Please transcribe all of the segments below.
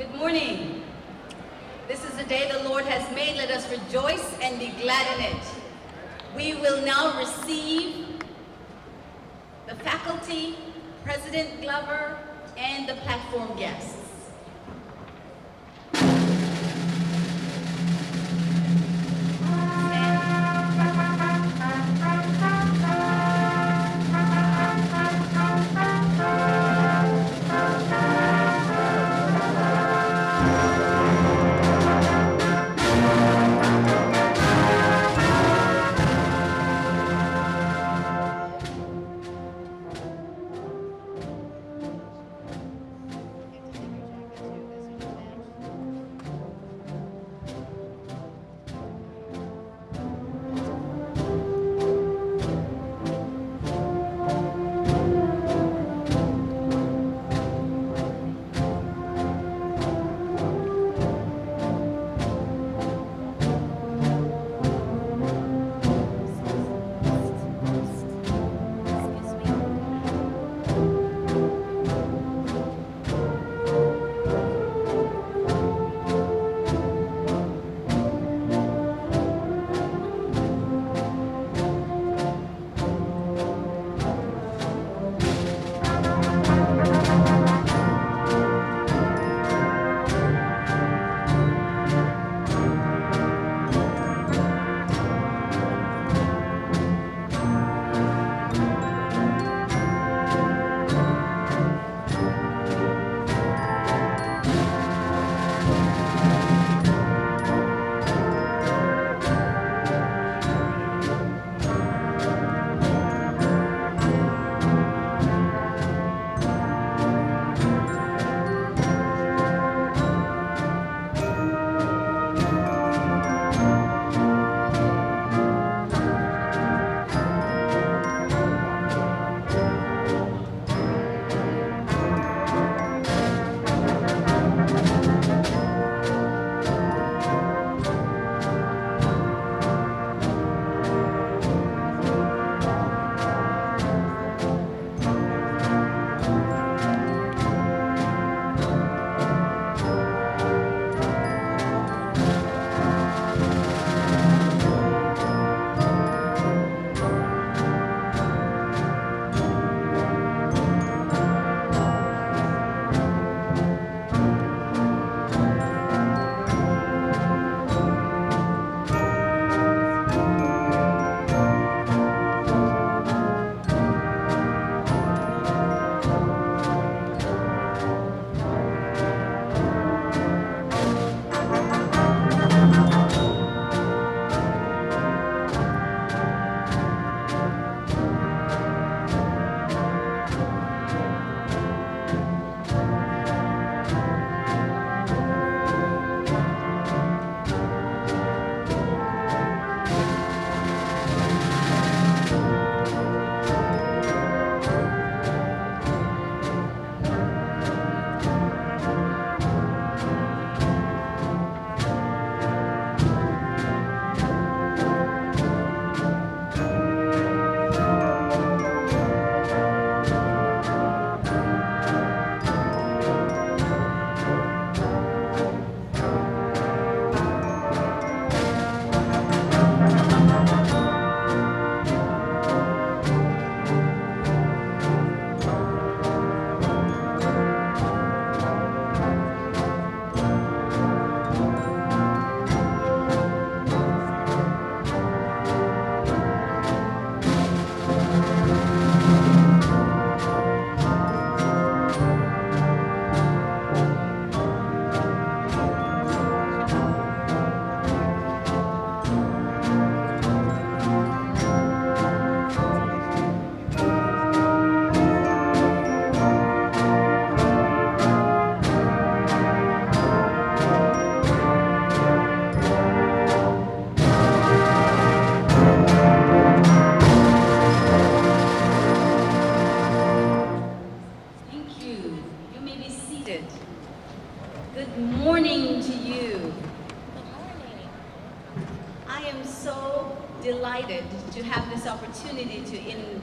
Good morning. This is the day the Lord has made. Let us rejoice and be glad in it. We will now receive the faculty, President Glover, and the platform guests.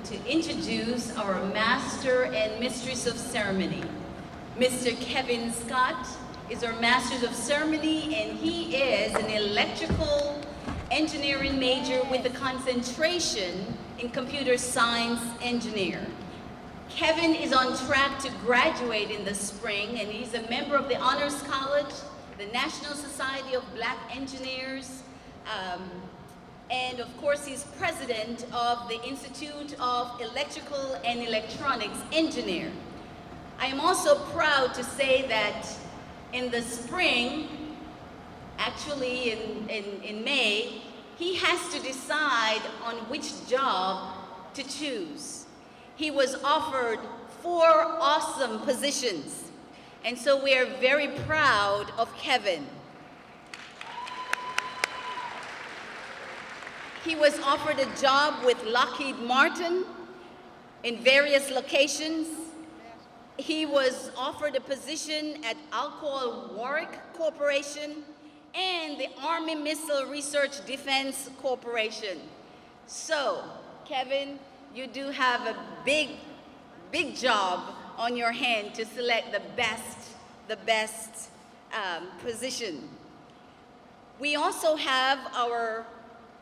To introduce our Master and Mistress of Ceremony, Mr. Kevin Scott is our Master's of Ceremony, and he is an electrical engineering major with a concentration in computer science engineer. Kevin is on track to graduate in the spring, and he's a member of the Honors College, the National Society of Black Engineers, and of course he's president of the Institute of Electrical and Electronics Engineer. I am also proud to say that in the spring, actually in May, he has to decide on which job to choose. He was offered 4 awesome positions, and so we are very proud of Kevin. He was offered a job with Lockheed Martin in various locations. He was offered a position at Alcoa Warwick Corporation and the Army Missile Research Defense Corporation. So, Kevin, you do have a big job on your hand to select the best position. We also have our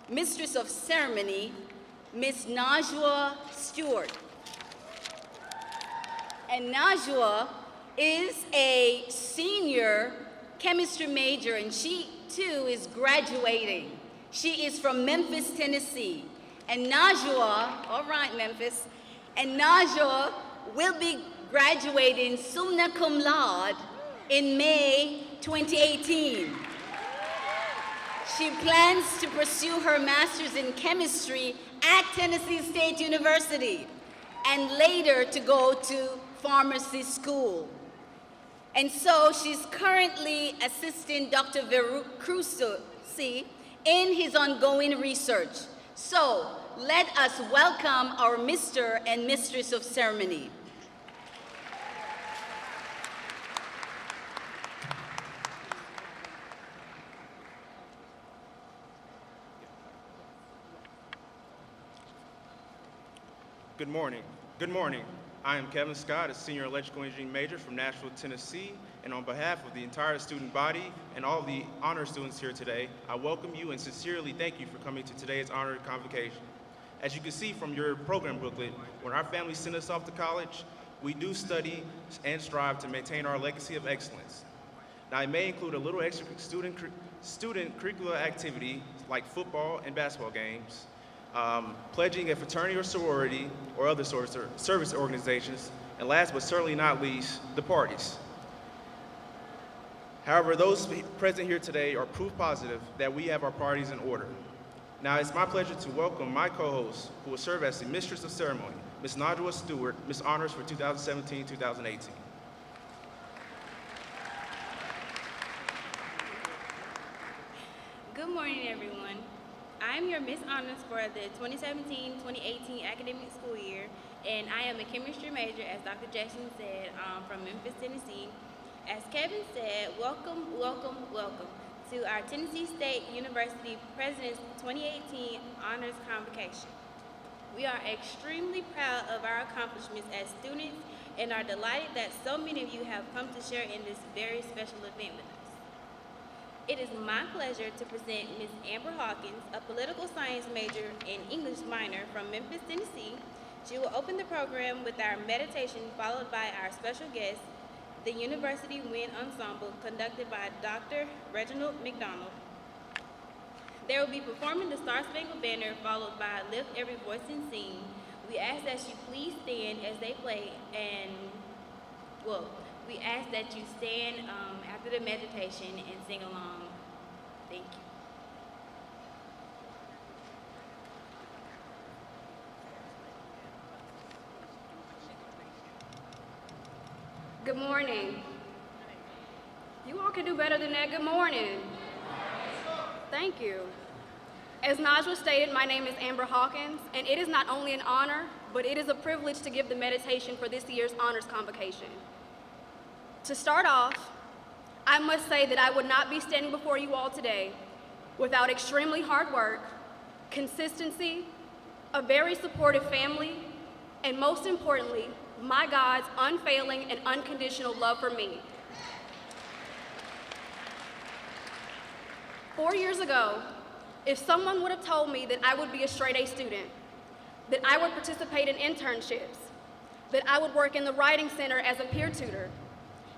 Mistress of Ceremony, Miss Najwa Stuart. And Najwa is a senior chemistry major, and she too is graduating. She is from Memphis, Tennessee. And Najwa, all right, Memphis, and Najwa will be graduating summa cum laude in May 2018. She plans to pursue her master's in chemistry at Tennessee State University and later to go to pharmacy school. And so she's currently assisting Dr. Verucrusi in his ongoing research. So let us welcome our Mr. and Mistress of Ceremony. Good morning. Good morning. I am Kevin Scott, a senior electrical engineering major from Nashville, Tennessee, and on behalf of the entire student body and all of the honor students here today, I welcome you and sincerely thank you for coming to today's honor convocation. As you can see from your program booklet, when our family sent us off to college, we do study and strive to maintain our legacy of excellence. Now, it may include a little extra student curricular activity like football and basketball games, pledging a fraternity or sorority or other service organizations, and last but certainly not least, the parties. However, those present here today are proof positive that we have our parties in order. Now, it's my pleasure to welcome my co-host, who will serve as the Mistress of Ceremony, Ms. Najwa Stuart, Miss Honors for 2017-2018. Good morning, everyone. I'm your Miss Honors for the 2017-2018 academic school year, and I am a chemistry major, as Dr. Jackson said, from Memphis, Tennessee. As Kevin said, welcome, welcome, welcome to our Tennessee State University President's 2018 Honors Convocation. We are extremely proud of our accomplishments as students and are delighted that so many of you have come to share in this very special event with us. It is my pleasure to present Ms. Amber Hawkins, a political science major and English minor from Memphis, Tennessee. She will open the program with our meditation, followed by our special guest, the University Wind Ensemble, conducted by Dr. Reginald Macdonald. They will be performing the Star Spangled Banner, followed by Lift Every Voice and Sing. We ask that you please stand as they play, and, we ask that you stand after the meditation and sing along. Thank you. Good morning. You all can do better than that. Good morning. Thank you. As Najwa stated, my name is Amber Hawkins, and it is not only an honor, but it is a privilege to give the meditation for this year's Honors Convocation. To start off, I must say that I would not be standing before you all today without extremely hard work, consistency, a very supportive family, and most importantly, my God's unfailing and unconditional love for me. 4 years ago, if someone would have told me that I would be a straight-A student, that I would participate in internships, that I would work in the Writing Center as a peer tutor,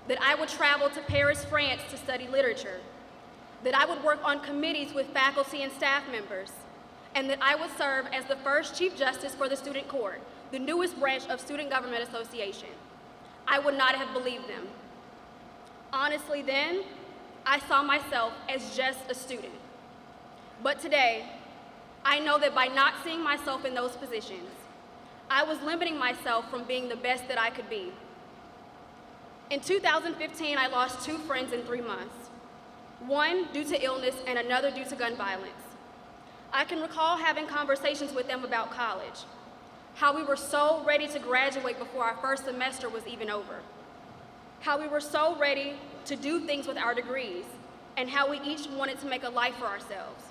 that I would travel to Paris, France to study literature, that I would work on committees with faculty and staff members, and that I would serve as the first Chief Justice for the Student Court, the newest branch of Student Government Association, I would not have believed them. Honestly, then, I saw myself as just a student. But today, I know that by not seeing myself in those positions, I was limiting myself from being the best that I could be. In 2015, I lost 2 friends in 3 months, one due to illness and another due to gun violence. I can recall having conversations with them about college, how we were so ready to graduate before our first semester was even over, how we were so ready to do things with our degrees, and how we each wanted to make a life for ourselves.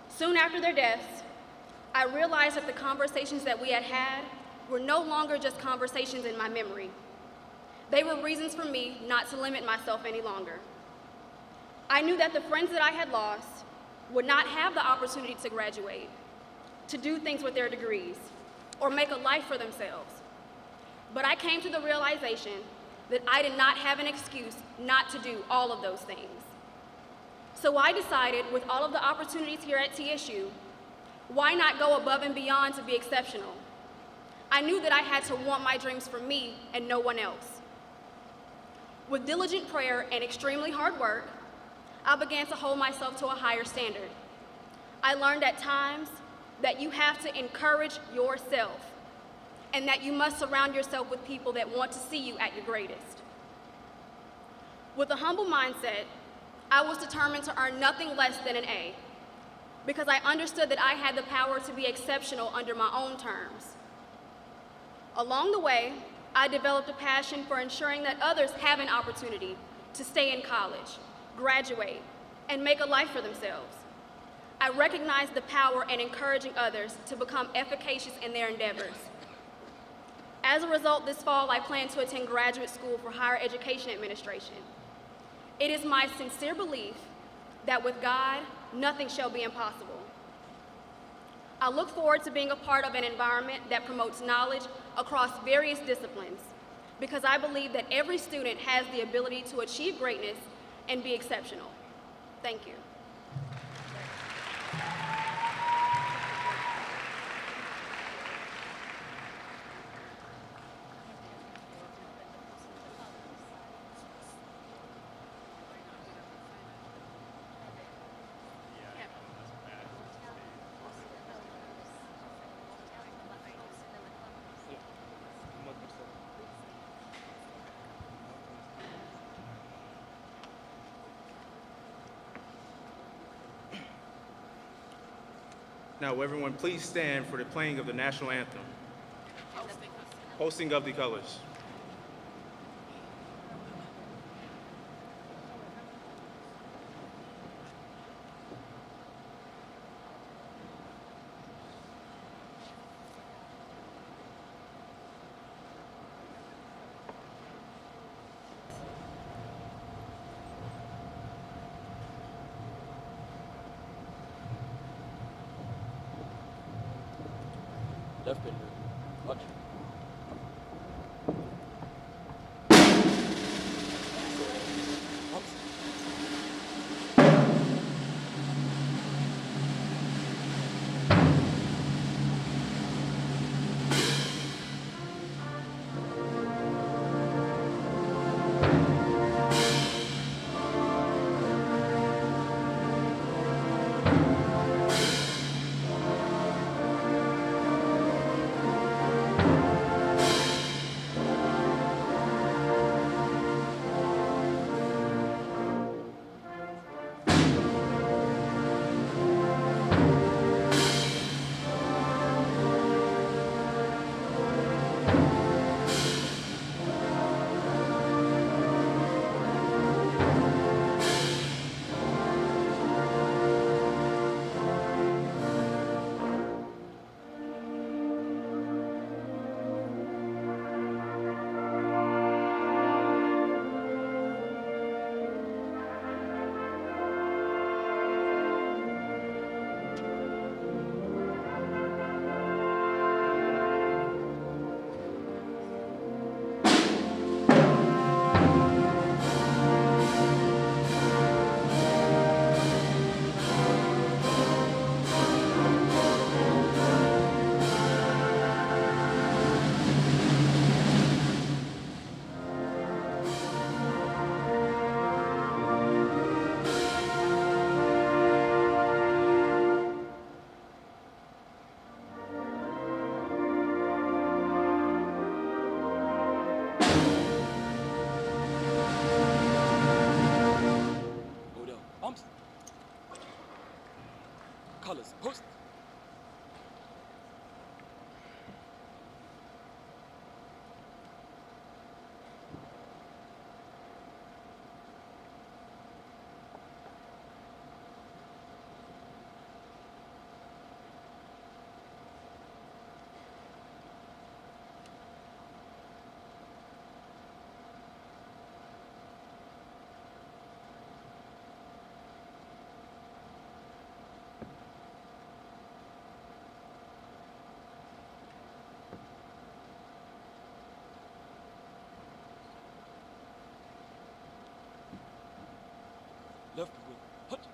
Soon after their deaths, I realized that the conversations that we had had were no longer just conversations in my memory. They were reasons for me not to limit myself any longer. I knew that the friends that I had lost would not have the opportunity to graduate, to do things with their degrees, or make a life for themselves. But I came to the realization that I did not have an excuse not to do all of those things. So I decided, with all of the opportunities here at TSU, why not go above and beyond to be exceptional? I knew that I had to want my dreams for me and no one else. With diligent prayer and extremely hard work, I began to hold myself to a higher standard. I learned at times that you have to encourage yourself and that you must surround yourself with people that want to see you at your greatest. With a humble mindset, I was determined to earn nothing less than an A because I understood that I had the power to be exceptional under my own terms. Along the way, I developed a passion for ensuring that others have an opportunity to stay in college, graduate, and make a life for themselves. I recognized the power in encouraging others to become efficacious in their endeavors. As a result, this fall, I plan to attend graduate school for higher education administration. It is my sincere belief that with God, nothing shall be impossible. I look forward to being a part of an environment that promotes knowledge across various disciplines because I believe that every student has the ability to achieve greatness and be exceptional. Thank you. Now, will everyone please stand for the playing of the national anthem? Hosting of the colors. Left bender. Watch. Fellas, post. Left with hut.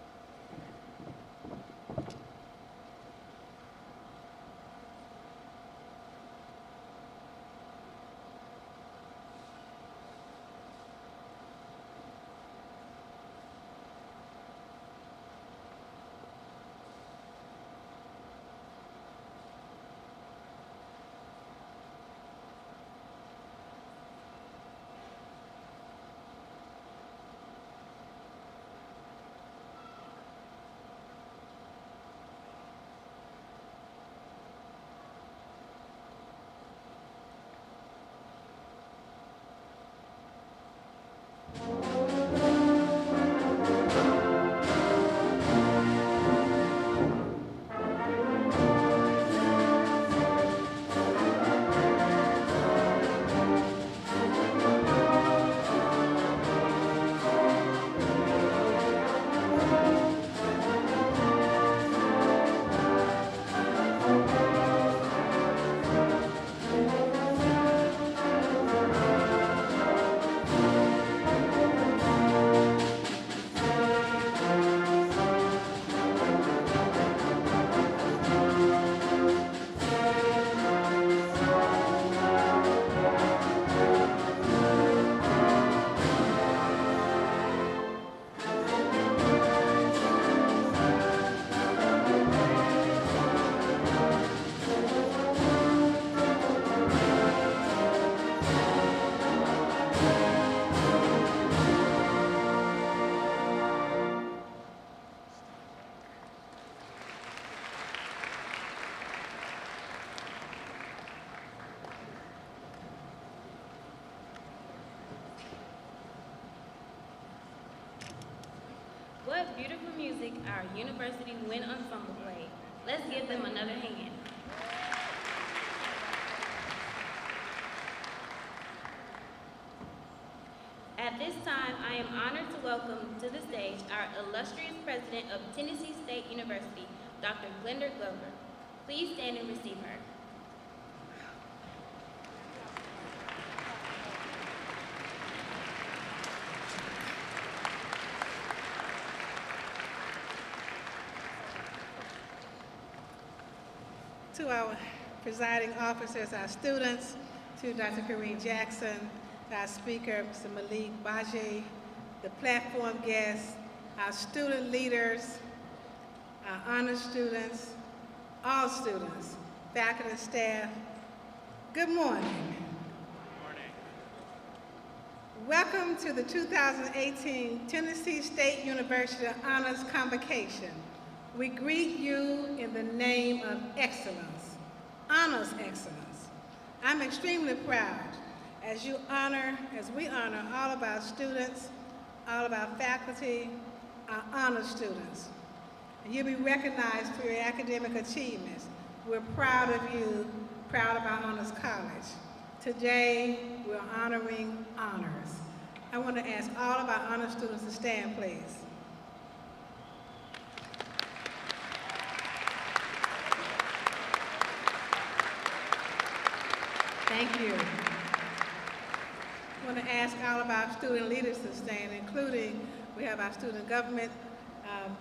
What beautiful music our University Wind Ensemble played. Let's give them another hand. At this time, I am honored to welcome to the stage our illustrious president of Tennessee State University, Dr. Glenda Glover. Please stand and receive her. To our presiding officers, our students, to Dr. Coreen Jackson, our speaker, Mr. Malik Baji, the platform guests, our student leaders, our honor students, all students, faculty and staff, good morning. Good morning. Welcome to the 2018 Tennessee State University Honors Convocation. We greet you in the name of excellence, honors excellence. I'm extremely proud as we honor all of our students, all of our faculty, our honor students. And you'll be recognized for your academic achievements. We're proud of you, proud of our Honors College. Today, we're honoring honors. I want to ask all of our honor students to stand, please. Thank you. I want to ask all of our student leaders to stand, including we have our student government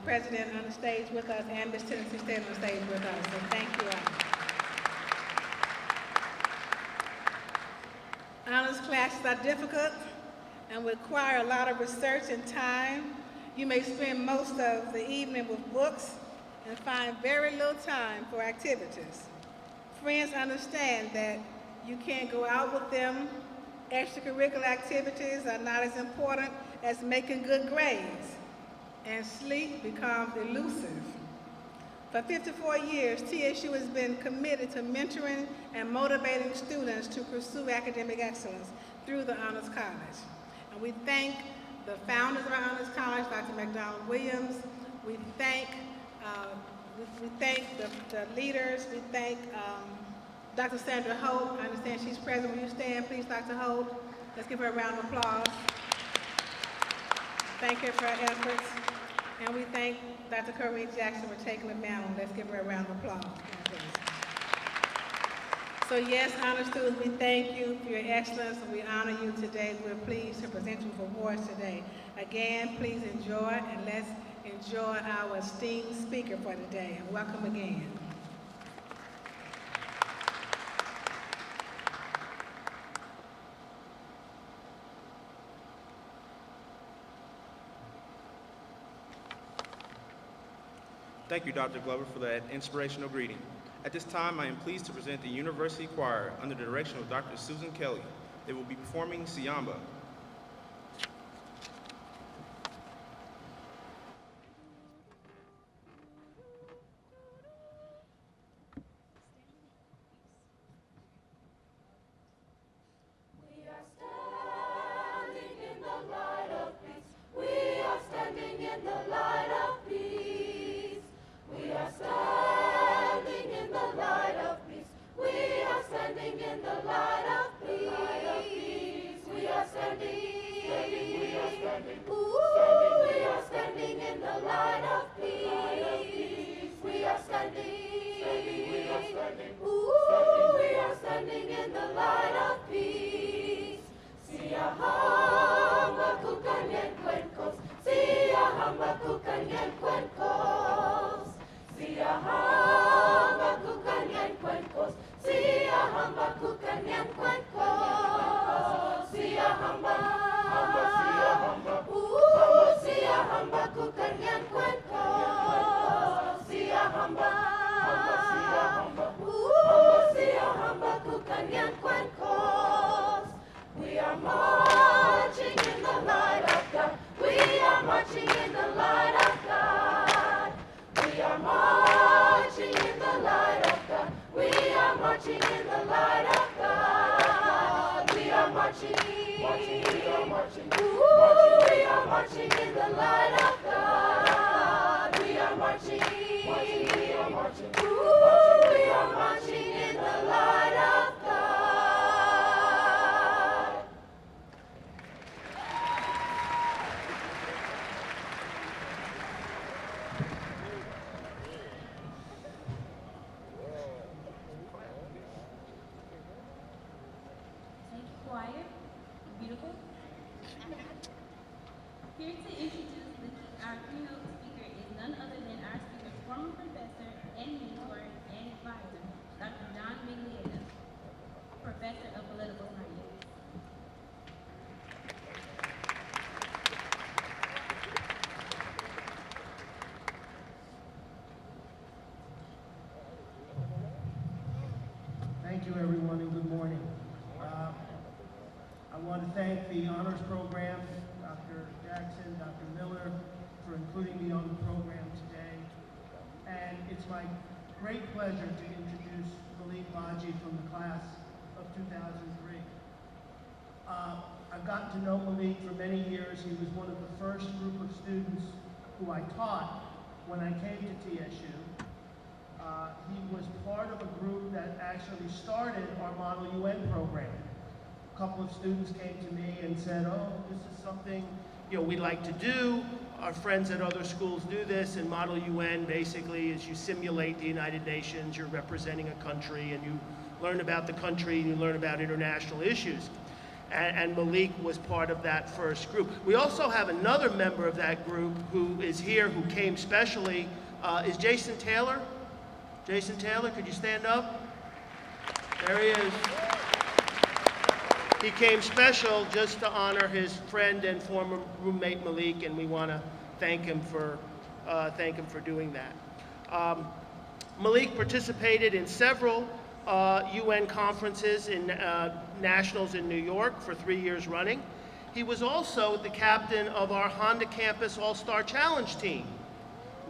president on the stage with us and Miss Tennessee State on the stage with us. So thank you all. Honors classes are difficult and require a lot of research and time. You may spend most of the evening with books and find very little time for activities. Friends understand that you can't go out with them. Extracurricular activities are not as important as making good grades, and sleep becomes elusive. For 54 years, TSU has been committed to mentoring and motivating students to pursue academic excellence through the Honors College. And we thank the founders of our Honors College, Dr. Macdonald Williams. We thank the leaders. We thank Dr. Sandra Holt. I understand she's present. Will you stand, please, Dr. Holt? Let's give her a round of applause. Thank her for her efforts. And we thank Dr. Coreen Jackson for taking the mantle. Let's give her a round of applause. So yes, honor students, we thank you for your excellence, and we honor you today. We're pleased to present you with awards today. Again, please enjoy, and let's enjoy our esteemed speaker for today. And welcome again. Thank you, Dr. Glover, for that inspirational greeting. At this time, I am pleased to present the University Choir under the direction of Dr. Susan Kelly. They will be performing Siyamba. Here to introduce our keynote speaker is none other than our speaker's former professor and mentor and advisor, Dr. Mcdonagh, Professor of Political Science. Thank you, everyone, and good morning. I want to thank the honors program, Dr. Jackson, Dr. Miller, for including me on the program today. And it's my great pleasure to introduce Malik Baji from the class of 2003. I've gotten to know Malik for many years. He was one of the first group of students who I taught when I came to TSU. He was part of a group that actually started our Model UN program. A couple of students came to me and said, oh, this is something we'd like to do. Our friends at other schools do this, and Model UN basically is you simulate the United Nations, you're representing a country, and you learn about the country and you learn about international issues. And Malik was part of that first group. We also have another member of that group who is here, who came specially, is Jason Taylor. Jason Taylor, could you stand up? There he is. He came special just to honor his friend and former roommate Malik, and we want to thank him for doing that. Malik participated in several UN conferences in nationals in New York for 3 years running. He was also the captain of our Honda Campus All-Star Challenge team.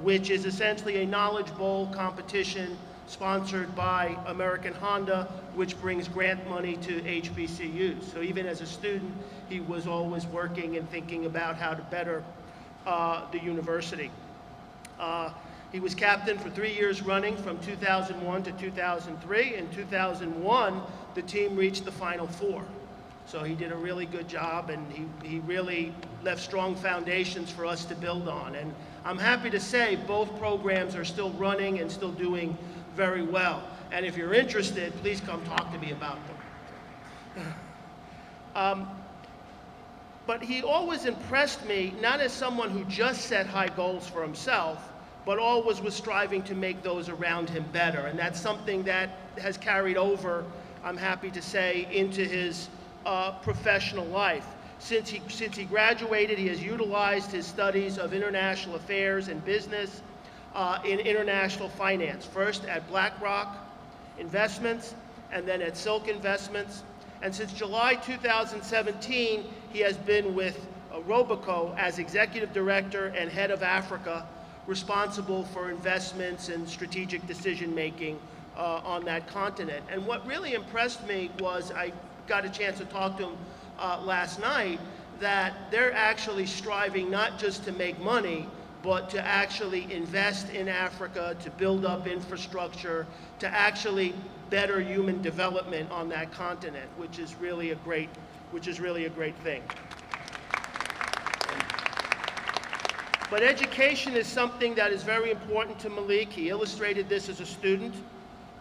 which is essentially a knowledge bowl competition sponsored by American Honda, which brings grant money to HBCUs. So even as a student, he was always working and thinking about how to better the university. He was captain for 3 years running from 2001 to 2003. In 2001, the team reached the Final Four. So he did a really good job, and he really left strong foundations for us to build on. And I'm happy to say both programs are still running and still doing very well. And if you're interested, please come talk to me about them. But he always impressed me, not as someone who just set high goals for himself, but always was striving to make those around him better. And that's something that has carried over, I'm happy to say, into his professional life. Since he graduated, he has utilized his studies of international affairs and business in international finance, first at BlackRock Investments and then at Silk Investments. And since July 2017, he has been with Robeco as executive director and head of Africa, responsible for investments and strategic decision-making on that continent. And what really impressed me was, I got a chance to talk to him last night, that they're actually striving not just to make money, but to actually invest in Africa, to build up infrastructure, to actually better human development on that continent, which is really a great thing. But education is something that is very important to Malik. He illustrated this as a student.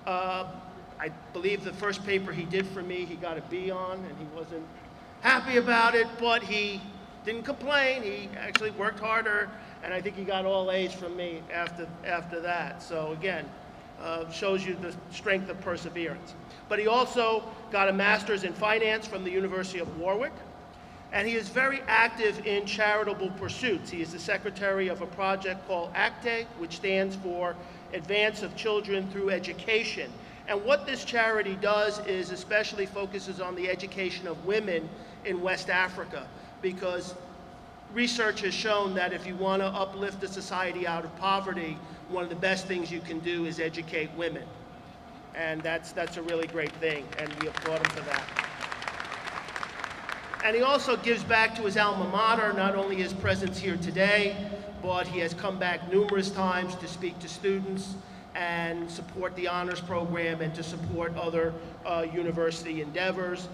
I believe the first paper he did for me, he got a B on, and he wasn't happy about it, but he didn't complain. He actually worked harder, and I think he got all A's from me after that. So again, shows you the strength of perseverance. But he also got a master's in finance from the University of Warwick, and he is very active in charitable pursuits. He is the secretary of a project called ACTE, which stands for Advance of Children Through Education. And what this charity does is especially focuses on the education of women in West Africa, because research has shown that if you want to uplift a society out of poverty, one of the best things you can do is educate women. And that's a really great thing, and we applaud him for that. And he also gives back to his alma mater, not only his presence here today, but he has come back numerous times to speak to students and support the honors program and to support other university endeavors.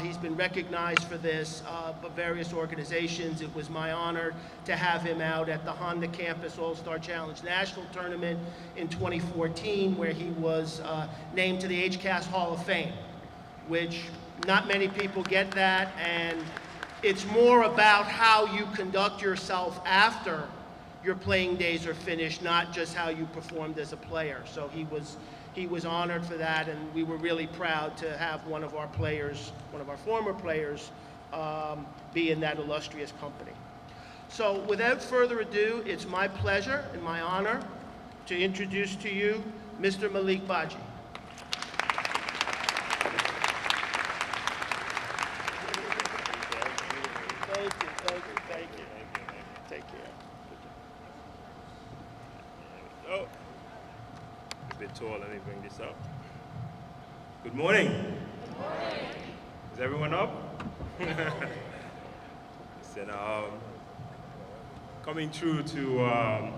He's been recognized for this by various organizations. It was my honor to have him out at the Honda Campus All-Star Challenge National Tournament in 2014, where he was named to the HCAS Hall of Fame, which not many people get that, and it's more about how you conduct yourself after your playing days are finished, not just how you performed as a player. So he was honored for that, and we were really proud to have one of our players, one of our former players, be in that illustrious company. So without further ado, it's my pleasure and my honor to introduce to you Mr. Malik Baji. Thank you. Take care. Oh, a bit tall, let me bring this up. Good morning. Good morning. Is everyone up? Listen, coming through to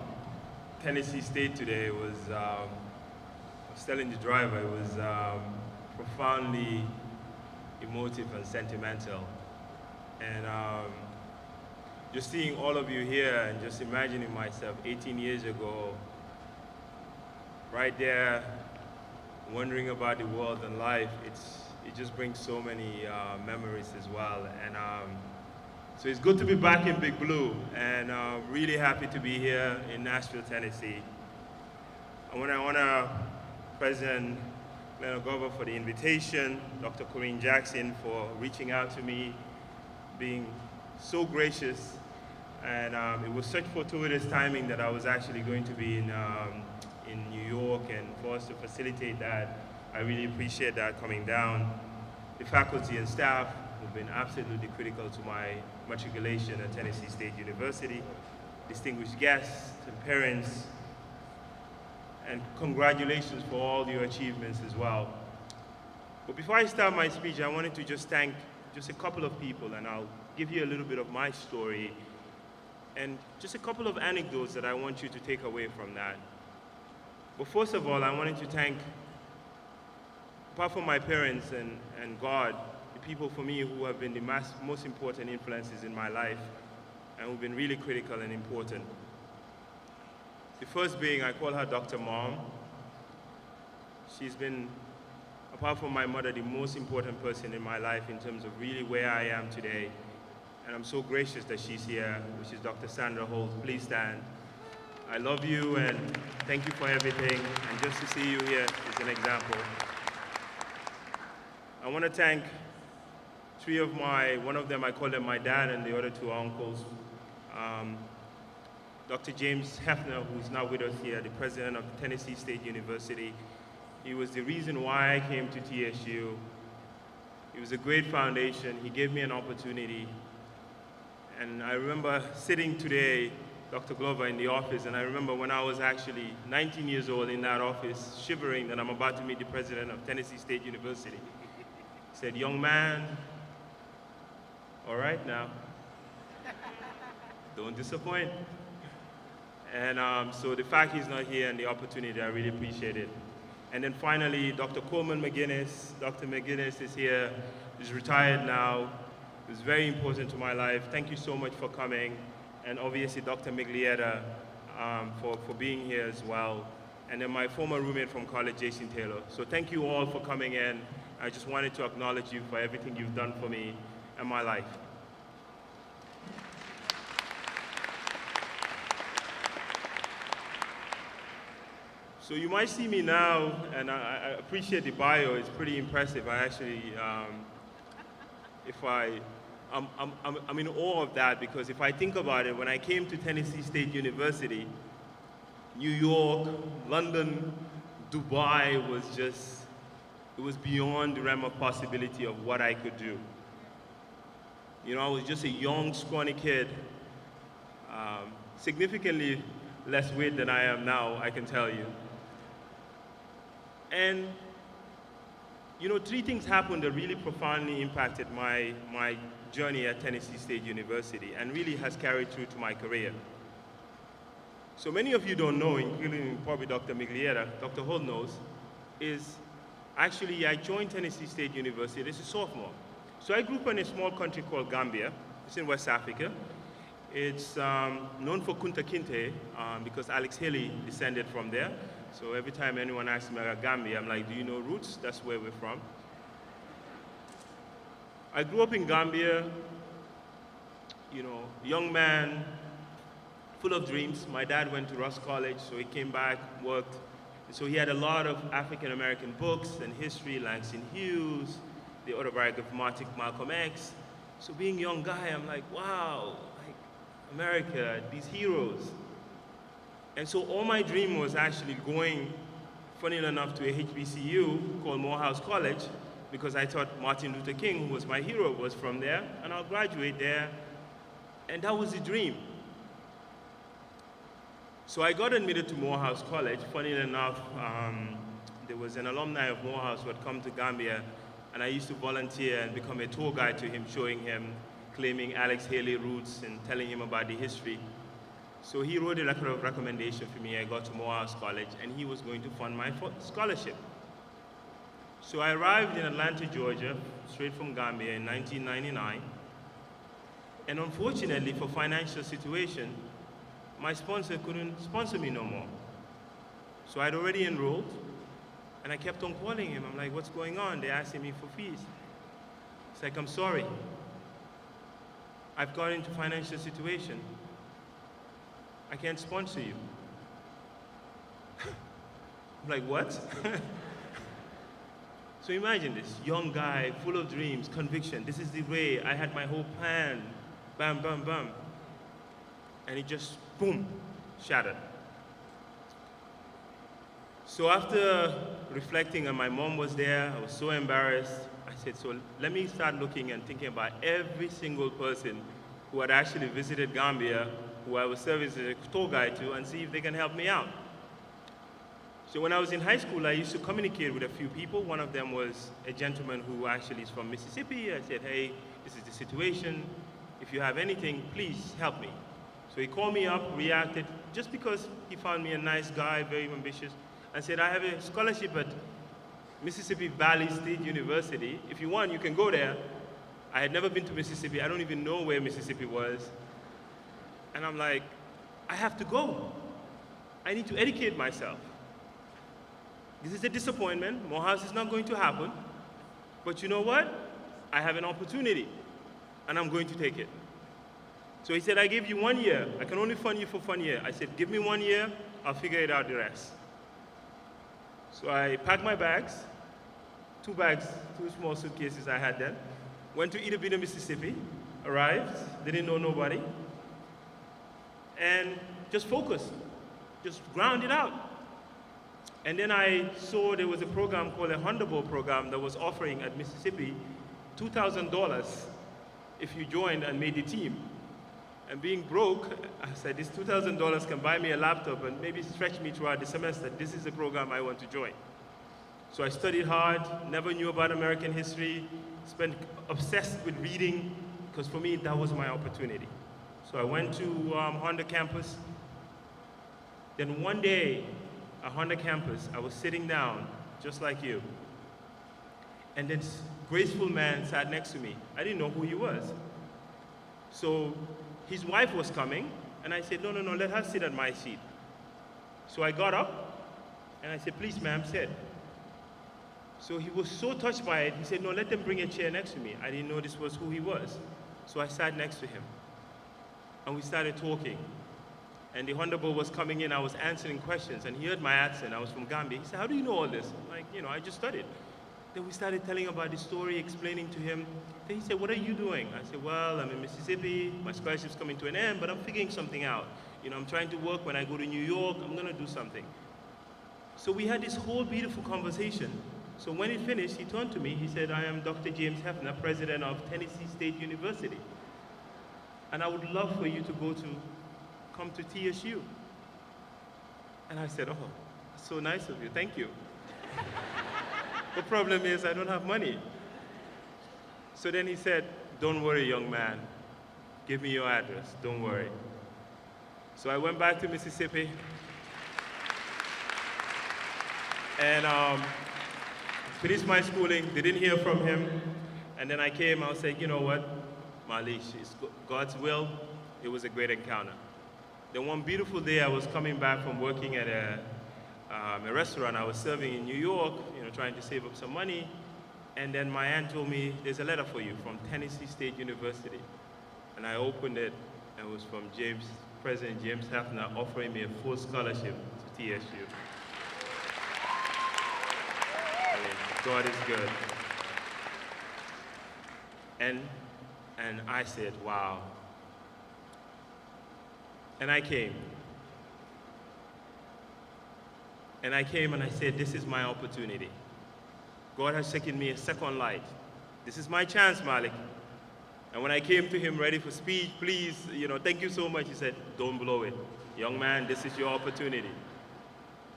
Tennessee State today was, I was telling the driver, it was profoundly emotive and sentimental. And just seeing all of you here and just imagining myself 18 years ago, right there, wondering about the world and life, it just brings so many memories as well. And so it's good to be back in Big Blue, and really happy to be here in Nashville, Tennessee. I want to President Glenn for the invitation, Dr. Coreen Jackson for reaching out to me, being so gracious, and it was such fortuitous timing that I was actually going to be in New York, and for us to facilitate that, I really appreciate that coming down. The faculty and staff have been absolutely critical to my matriculation at Tennessee State University, distinguished guests and parents, and congratulations for all your achievements as well. But before I start my speech, I wanted to just thank just a couple of people, and I'll give you a little bit of my story and just a couple of anecdotes that I want you to take away from that. But first of all, I wanted to thank, apart from my parents and God, the people for me who have been the most important influences in my life and who've been really critical and important. The first being, I call her Dr. Mom. She's been, apart from my mother, the most important person in my life in terms of really where I am today. And I'm so gracious that she's here, which is Dr. Sandra Holt. Please stand. I love you and thank you for everything. And just to see you here is an example. I want to thank three of one of them I call them my dad and the other two are uncles. Dr. James Hefner, who's now with us here, the president of Tennessee State University. He was the reason why I came to TSU. It was a great foundation. He gave me an opportunity. And I remember sitting today, Dr. Glover, in the office, and I remember when I was actually 19 years old in that office, shivering that I'm about to meet the president of Tennessee State University. He said, "Young man, all right now, don't disappoint." And so the fact he's not here and the opportunity, I really appreciate it. And then finally, Dr. Coleman Mcginnis. Dr. Mcginnis is here, he's retired now. It was very important to my life. Thank you so much for coming. And obviously Dr. Mcdonagh for being here as well. And then my former roommate from college, Jason Taylor. So thank you all for coming in. I just wanted to acknowledge you for everything you've done for me and my life. So you might see me now, and I appreciate the bio, it's pretty impressive. I actually, I'm in awe of that because if I think about it, when I came to Tennessee State University, New York, London, Dubai was just, it was beyond the realm of possibility of what I could do. You know, I was just a young, scrawny kid, significantly less weight than I am now, I can tell you. And, you know, three things happened that really profoundly impacted my journey at Tennessee State University and really has carried through to my career. So many of you don't know, including probably Dr. Mcdonagh, Dr. Holt knows, is actually I joined Tennessee State University as a sophomore. So I grew up in a small country called Gambia. It's in West Africa. It's known for Kunta Kinte because Alex Haley descended from there. So every time anyone asks me about Gambia, I'm like, do you know Roots? That's where we're from. I grew up in Gambia, you know, young man, full of dreams. My dad went to Ross College, so he came back, worked. And so he had a lot of African-American books and history, Langston Hughes, the autobiography of Malcolm X. So being a young guy, I'm like, wow, like America, these heroes. And so all my dream was actually going, funny enough, to a HBCU called Morehouse College because I thought Martin Luther King, who was my hero, was from there, and I'll graduate there. And that was the dream. So I got admitted to Morehouse College. Funny enough, there was an alumni of Morehouse who had come to Gambia, and I used to volunteer and become a tour guide to him, showing him, claiming Alex Haley roots and telling him about the history. So he wrote a letter of recommendation for me. I got to Morehouse College, and he was going to fund my scholarship. So I arrived in Atlanta, Georgia, straight from Gambia in 1999. And unfortunately, for financial situation, my sponsor couldn't sponsor me no more. So I'd already enrolled, and I kept on calling him. I'm like, what's going on? They're asking me for fees. It's like, I'm sorry. I've got into financial situation. I can't sponsor you. I'm like, what? So imagine this, young guy, full of dreams, conviction. This is the way. I had my whole plan. Bam, bam, bam. And it just, boom, shattered. So after reflecting, and my mom was there, I was so embarrassed. I said, so let me start looking and thinking about every single person who had actually visited Gambia who I was serving as a tour guide to, and see if they can help me out. So when I was in high school, I used to communicate with a few people. One of them was a gentleman who actually is from Mississippi. I said, hey, this is the situation. If you have anything, please help me. So he called me up, reacted, just because he found me a nice guy, very ambitious, and said, I have a scholarship at Mississippi Valley State University. If you want, you can go there. I had never been to Mississippi. I don't even know where Mississippi was. And I'm like, I have to go. I need to educate myself. This is a disappointment. Morehouse is not going to happen. But you know what? I have an opportunity, and I'm going to take it. So he said, I give you 1 year. I can only fund you for 1 year. I said, give me 1 year. I'll figure it out the rest. So I packed my bags, 2 bags, 2 small suitcases I had then. Went to Ida Bida, Mississippi. Arrived. Didn't know nobody. And just focused. Just ground it out. And then I saw there was a program called a Honda Bowl program that was offering at Mississippi $2,000 if you joined and made the team. And being broke, I said, this $2,000 can buy me a laptop and maybe stretch me throughout the semester. This is the program I want to join. So I studied hard, never knew about American history, obsessed with reading, because for me, that was my opportunity. So I went to Honda campus. Then one day, at Honda campus, I was sitting down, just like you. And this graceful man sat next to me. I didn't know who he was. So his wife was coming, and I said, no, let her sit at my seat. So I got up, and I said, please, ma'am, sit. So he was so touched by it, he said, no, let them bring a chair next to me. I didn't know this was who he was. So I sat next to him, and we started talking. And the Honda Bowl was coming in, I was answering questions, and he heard my accent. I was from Gambia. He said, how do you know all this? I'm like, I just studied. Then we started telling about the story, explaining to him. Then he said, what are you doing? I said, well, I'm in Mississippi. My scholarship's coming to an end, but I'm figuring something out. I'm trying to work. When I go to New York, I'm going to do something. So we had this whole beautiful conversation. So when it finished, he turned to me. He said, I am Dr. James Hefner, president of Tennessee State University. And I would love for you to come to TSU. And I said, oh, that's so nice of you. Thank you. The problem is I don't have money. So then he said, don't worry, young man. Give me your address. Don't worry. So I went back to Mississippi. And finished my schooling. They didn't hear from him. And then I came. I was saying, you know what? Malish, it's God's will. It was a great encounter. Then one beautiful day, I was coming back from working at a restaurant I was serving in New York, trying to save up some money. And then my aunt told me, there's a letter for you from Tennessee State University. And I opened it, and it was from President James Hefner offering me a full scholarship to TSU. I mean, God is good. And I said, wow. And I came. And I came and I said, this is my opportunity. God has taken me a second light. This is my chance, Malik. And when I came to him ready for speech, please, thank you so much, he said, don't blow it. Young man, this is your opportunity.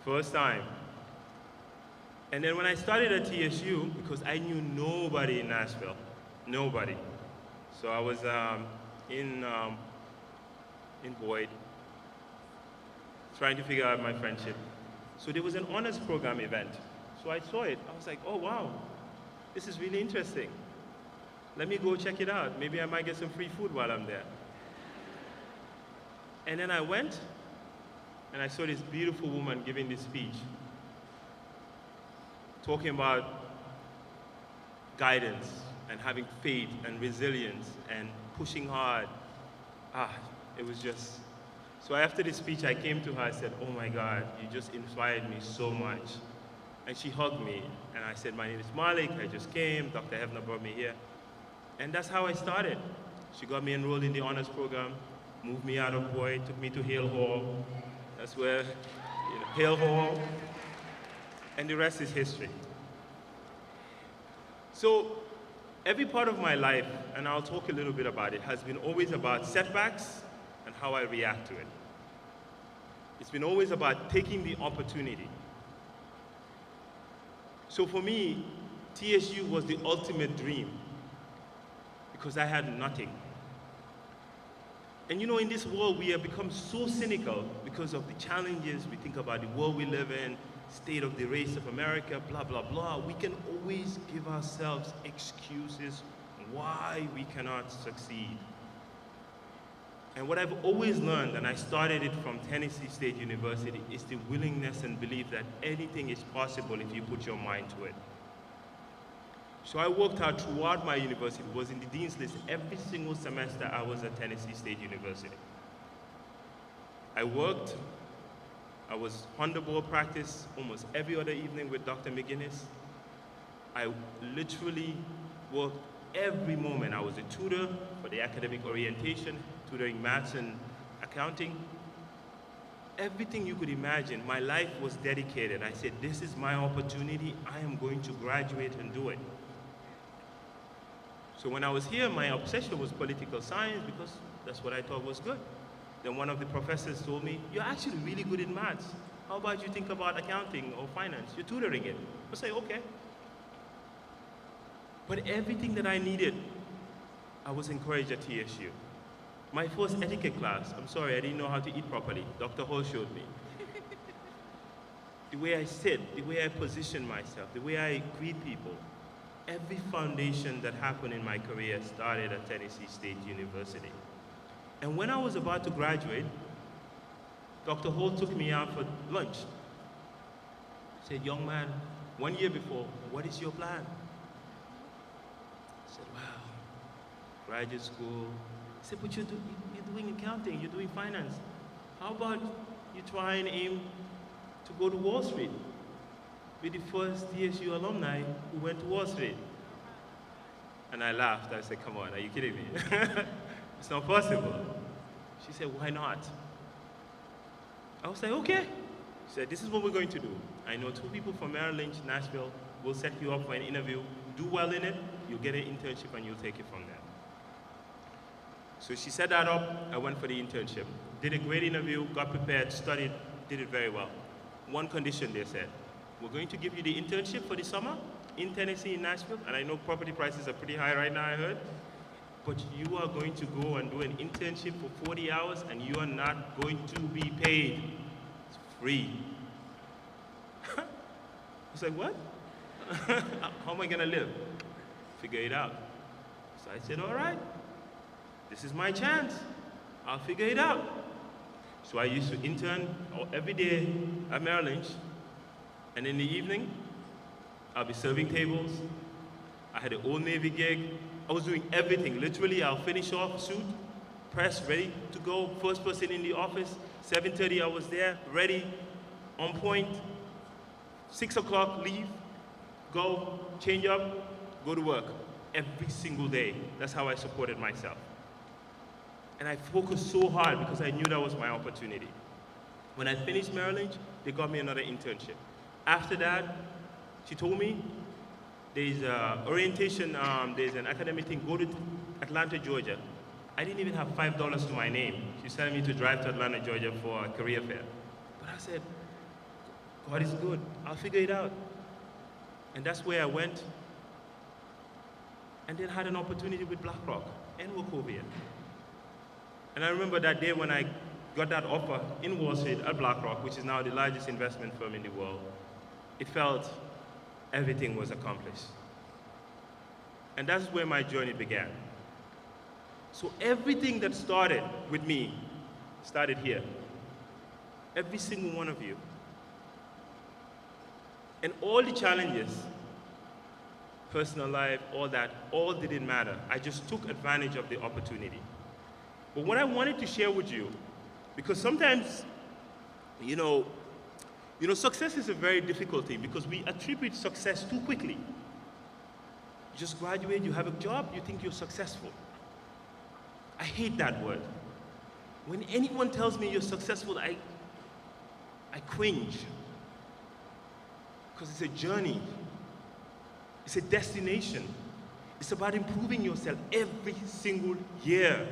First time. And then when I started at TSU, because I knew nobody in Nashville, nobody. So I was in Boyd, trying to figure out my friendship. So there was an honors program event. So I saw it. I was like, oh, wow, this is really interesting. Let me go check it out. Maybe I might get some free food while I'm there. And then I went, and I saw this beautiful woman giving this speech, talking about guidance and having faith and resilience and pushing hard. It was just... So after the speech, I came to her, I said, oh my God, you just inspired me so much. And she hugged me, and I said, my name is Malik, I just came, Dr. Hefner brought me here. And that's how I started. She got me enrolled in the honors program, moved me out of Boyd, took me to Hale Hall. That's where, Hale Hall, and the rest is history. So every part of my life, and I'll talk a little bit about it, has been always about setbacks and how I react to it. It's been always about taking the opportunity. So for me, TSU was the ultimate dream because I had nothing. And you know, in this world, we have become so cynical because of the challenges. We think about the world we live in, state of the race of America, blah, blah, blah. We can always give ourselves excuses why we cannot succeed. And what I've always learned, and I started it from Tennessee State University, is the willingness and belief that anything is possible if you put your mind to it. So I worked hard throughout my university, was in the dean's list every single semester I was at Tennessee State University. I worked, I was on the board practice almost every other evening with Dr. Mcginnis. I literally worked every moment. I was a tutor for the academic orientation, tutoring maths and accounting. Everything you could imagine, my life was dedicated. I said, this is my opportunity. I am going to graduate and do it. So when I was here, my obsession was political science because that's what I thought was good. Then one of the professors told me, you're actually really good in maths. How about you think about accounting or finance? You're tutoring it. I say, okay. But everything that I needed, I was encouraged at TSU. My first etiquette class, I'm sorry, I didn't know how to eat properly. Dr. Hall showed me. The way I sit, the way I position myself, the way I greet people, every foundation that happened in my career started at Tennessee State University. And when I was about to graduate, Dr. Hall took me out for lunch. He said, young man, 1 year before, what is your plan? I said, wow, graduate school. He said, but you're doing accounting, you're doing finance. How about you try and aim to go to Wall Street? Be the first TSU alumni who went to Wall Street. And I laughed. I said, come on, are you kidding me? It's not possible. She said, why not? I was like, okay. She said, this is what we're going to do. I know 2 people from Merrill Lynch, Nashville. We'll set you up for an interview. Do well in it. You'll get an internship and you'll take it from there. So she set that up. I went for the internship. Did a great interview, got prepared, studied, did it very well. One condition, they said. We're going to give you the internship for the summer in Tennessee, in Nashville, and I know property prices are pretty high right now, I heard, but you are going to go and do an internship for 40 hours and you are not going to be paid. It's free. I was like, what? How am I gonna live? Figure it out. So I said, all right, this is my chance. I'll figure it out. So I used to intern every day at Merrill Lynch. And in the evening, I'll be serving tables. I had an Old Navy gig. I was doing everything. Literally, I'll finish off, suit, press, ready to go. First person in the office. 7:30, I was there, ready, on point. 6 o'clock, leave, go, change up, go to work. Every single day. That's how I supported myself. And I focused so hard because I knew that was my opportunity. When I finished Merrill Lynch, they got me another internship. After that, she told me, there's orientation, there's an academic thing, go to Atlanta, Georgia. I didn't even have $5 to my name. She's telling me to drive to Atlanta, Georgia for a career fair. But I said, God is good, I'll figure it out. And that's where I went, and then had an opportunity with BlackRock and Wachovia. And I remember that day when I got that offer in Wall Street at BlackRock, which is now the largest investment firm in the world, it felt everything was accomplished. And that's where my journey began. So everything that started with me started here. Every single one of you. And all the challenges, personal life, all that, all didn't matter. I just took advantage of the opportunity. But what I wanted to share with you, because sometimes, you know, success is a very difficult thing because we attribute success too quickly. You just graduate, you have a job, you think you're successful. I hate that word. When anyone tells me you're successful, I cringe. Because it's a journey. It's a destination. It's about improving yourself every single year.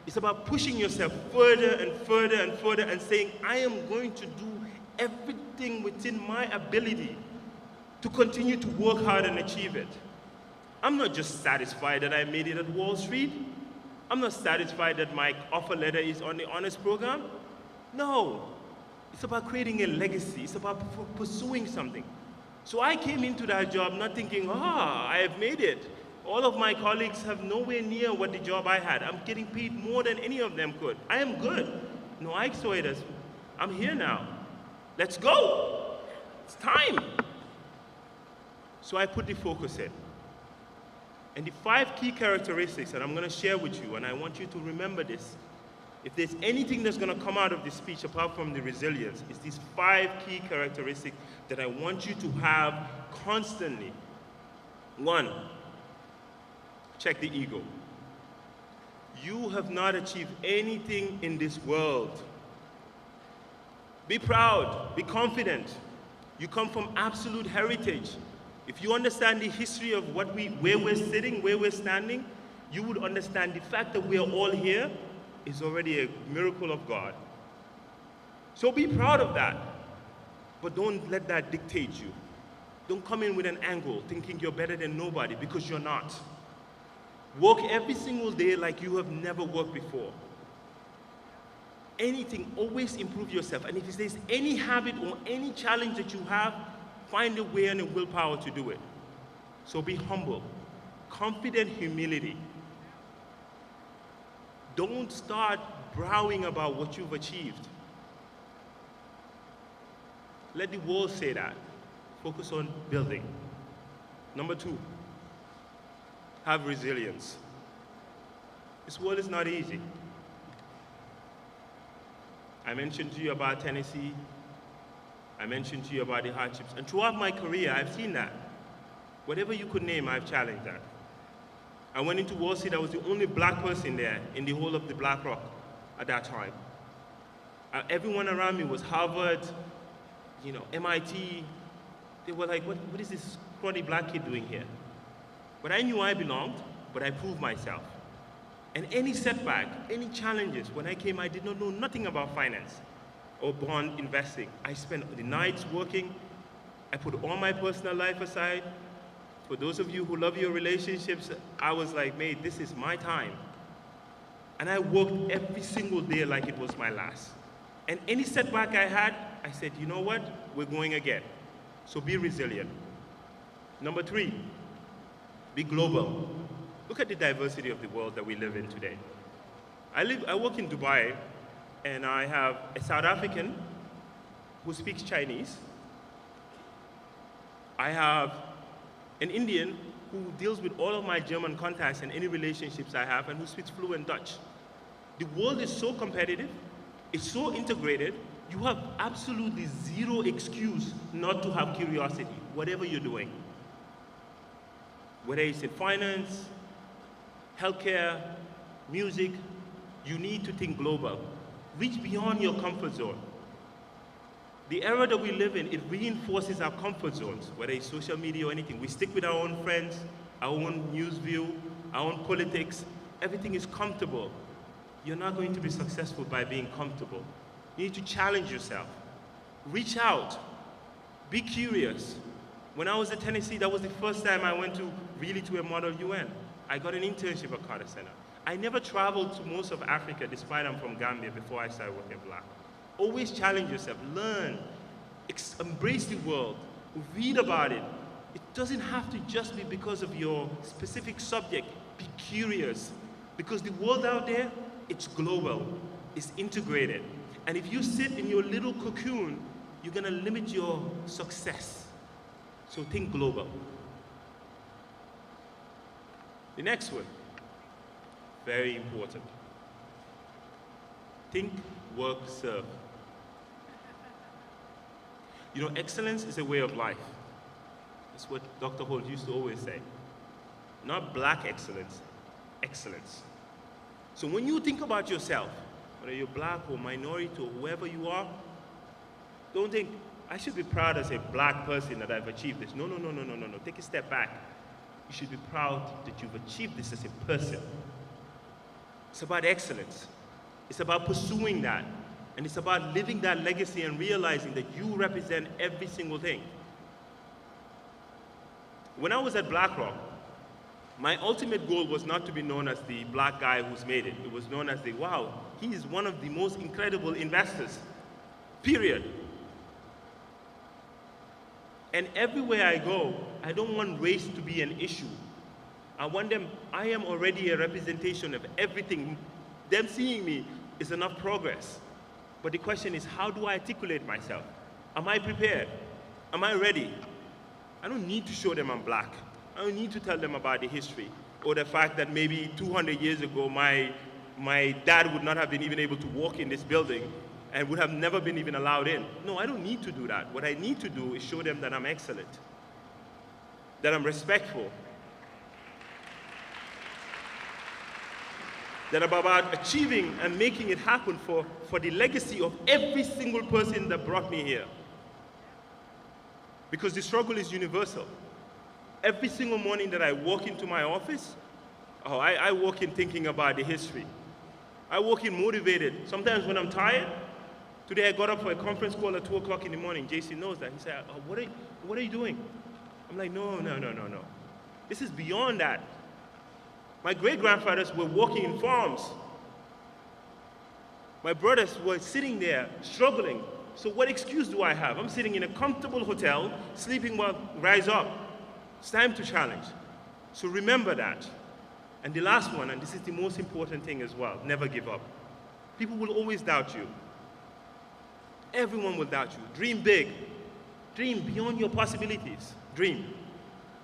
It's about pushing yourself further and further and further and saying, I am going to do everything within my ability to continue to work hard and achieve it. I'm not just satisfied that I made it at Wall Street. I'm not satisfied that my offer letter is on the honors program. No, it's about creating a legacy. It's about pursuing something. So I came into that job not thinking, I have made it. All of my colleagues have nowhere near what the job I had. I'm getting paid more than any of them could. I am good. No, I saw it as, I'm here now. Let's go. It's time. So I put the focus in. And the 5 key characteristics that I'm going to share with you, and I want you to remember this. If there's anything that's going to come out of this speech apart from the resilience, it's these 5 key characteristics that I want you to have constantly. 1, check the ego. You have not achieved anything in this world. Be proud, be confident. You come from absolute heritage. If you understand the history of where we're sitting, where we're standing, you would understand the fact that we are all here is already a miracle of God. So be proud of that, but don't let that dictate you. Don't come in with an angle thinking you're better than nobody, because you're not. Work every single day like you have never worked before. Anything, always improve yourself. And if there's any habit or any challenge that you have, find a way and a willpower to do it. So be humble, confident humility. Don't start browing about what you've achieved. Let the world say that. Focus on building. Number 2, have resilience. This world is not easy. I mentioned to you about Tennessee. I mentioned to you about the hardships. And throughout my career, I've seen that. Whatever you could name, I've challenged that. I went into Wall Street. I was the only black person there in the whole of the Black Rock at that time. Everyone around me was Harvard, MIT. They were like, what is this scrawny black kid doing here? But I knew I belonged, but I proved myself. And any setback, any challenges, when I came, I did not know nothing about finance or bond investing. I spent the nights working. I put all my personal life aside. For those of you who love your relationships, I was like, mate, this is my time. And I worked every single day like it was my last. And any setback I had, I said, you know what? We're going again. So be resilient. Number 3, be global. Look at the diversity of the world that we live in today. I work in Dubai, and I have a South African who speaks Chinese. I have an Indian who deals with all of my German contacts and any relationships I have, and who speaks fluent Dutch. The world is so competitive, it's so integrated, you have absolutely zero excuse not to have curiosity, whatever you're doing. Whether it's in finance, healthcare, music, you need to think global. Reach beyond your comfort zone. The era that we live in, it reinforces our comfort zones, whether it's social media or anything. We stick with our own friends, our own news view, our own politics. Everything is comfortable. You're not going to be successful by being comfortable. You need to challenge yourself. Reach out. Be curious. When I was at Tennessee, that was the first time I went to a model UN. I got an internship at Carter Center. I never traveled to most of Africa, despite I'm from Gambia, before I started working black. Always challenge yourself, learn, embrace the world, read about it. It doesn't have to just be because of your specific subject. Be curious, because the world out there, it's global, it's integrated. And if you sit in your little cocoon, you're gonna limit your success. So think global. The next one, very important. Think, work, serve. You know, excellence is a way of life. That's what Dr. Holt used to always say. Not black excellence, excellence. So when you think about yourself, whether you're black or minority or whoever you are, don't think, I should be proud as a black person that I've achieved this. No. Take a step back. You should be proud that you've achieved this as a person. It's about excellence. It's about pursuing that. And it's about living that legacy and realizing that you represent every single thing. When I was at BlackRock, my ultimate goal was not to be known as the black guy who's made it. It was known as the, wow, he is one of the most incredible investors, period. And everywhere I go, I don't want race to be an issue. I want them, I am already a representation of everything. Them seeing me is enough progress. But the question is, how do I articulate myself? Am I prepared? Am I ready? I don't need to show them I'm black. I don't need to tell them about the history or the fact that maybe 200 years ago, my dad would not have been even able to walk in this building and would have never been even allowed in. No, I don't need to do that. What I need to do is show them that I'm excellent, that I'm respectful, that I'm about achieving and making it happen for the legacy of every single person that brought me here. Because the struggle is universal. Every single morning that I walk into my office, I walk in thinking about the history. I walk in motivated. Sometimes when I'm tired, today I got up for a conference call at 2 o'clock in the morning. JC knows that. He said, what are you doing? I'm like, no. This is beyond that. My great-grandfathers were working in farms. My brothers were sitting there struggling. So what excuse do I have? I'm sitting in a comfortable hotel, sleeping well, rise up. It's time to challenge. So remember that. And the last one, and this is the most important thing as well, never give up. People will always doubt you. Everyone will doubt you. Dream big. Dream beyond your possibilities. Dream.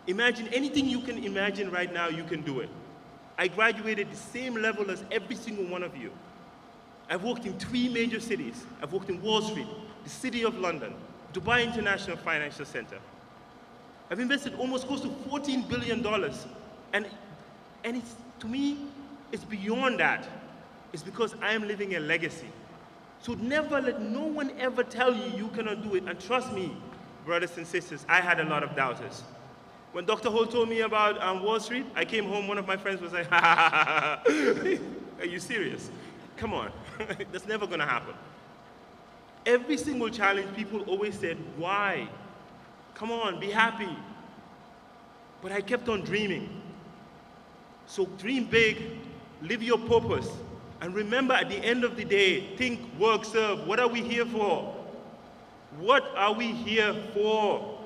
Imagine anything you can imagine right now, you can do it. I graduated the same level as every single one of you. I've worked in 3 major cities. I've worked in Wall Street, the City of London, Dubai International Financial Center. I've invested almost close to $14 billion. And it's, to me, it's beyond that. It's because I am living a legacy. So never let no one ever tell you you cannot do it. And trust me, brothers and sisters, I had a lot of doubters. When Dr. Holt told me about Wall Street, I came home, one of my friends was like, ha, ha, ha, ha. Are you serious? Come on, that's never gonna happen. Every single challenge, people always said, why? Come on, be happy. But I kept on dreaming. So dream big, live your purpose, and remember at the end of the day, think, work, serve. What are we here for? What are we here for?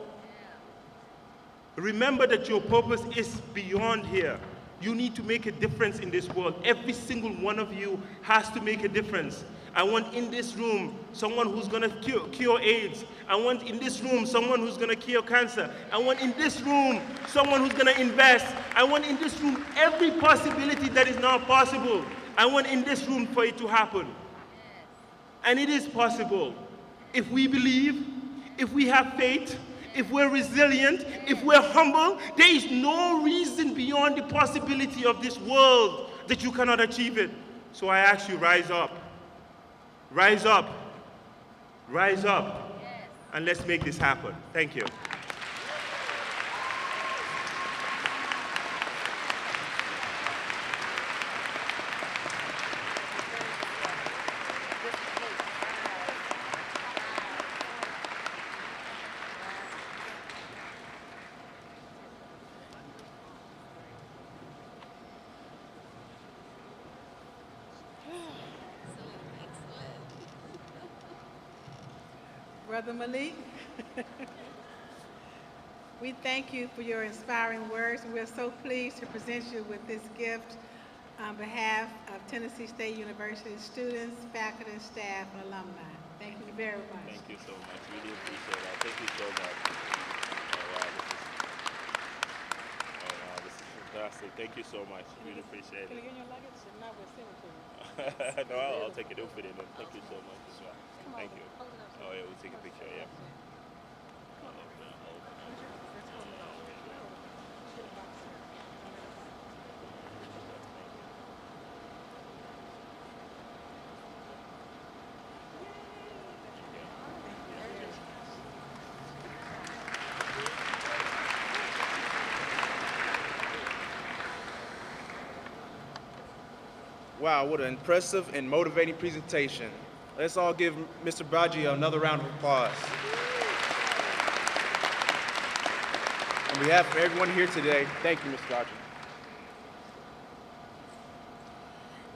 Remember that your purpose is beyond here. You need to make a difference in this world. Every single one of you has to make a difference. I want in this room someone who's going to cure AIDS. I want in this room someone who's going to cure cancer. I want in this room someone who's going to invest. I want in this room every possibility that is not possible. I want in this room for it to happen. And it is possible. If we believe, if we have faith, if we're resilient, if we're humble, there is no reason beyond the possibility of this world that you cannot achieve it. So I ask you, rise up. Rise up. Rise up. And let's make this happen. Thank you. Brother Malik, we thank you for your inspiring words, and we're so pleased to present you with this gift on behalf of Tennessee State University students, faculty, staff, and alumni. Thank you very much. Thank you so much. Really appreciate that. Thank you so much. This is fantastic. Thank you so much. Really appreciate it. Can you get your luggage? If not, we'll send it to you. No, I'll take it up with it. Thank you so much as well. Thank you. Oh yeah, we'll take a picture, yeah. Wow, what an impressive and motivating presentation. Let's all give Mr. Baggio another round of applause. On behalf of everyone here today, thank you, Mr. Baggio.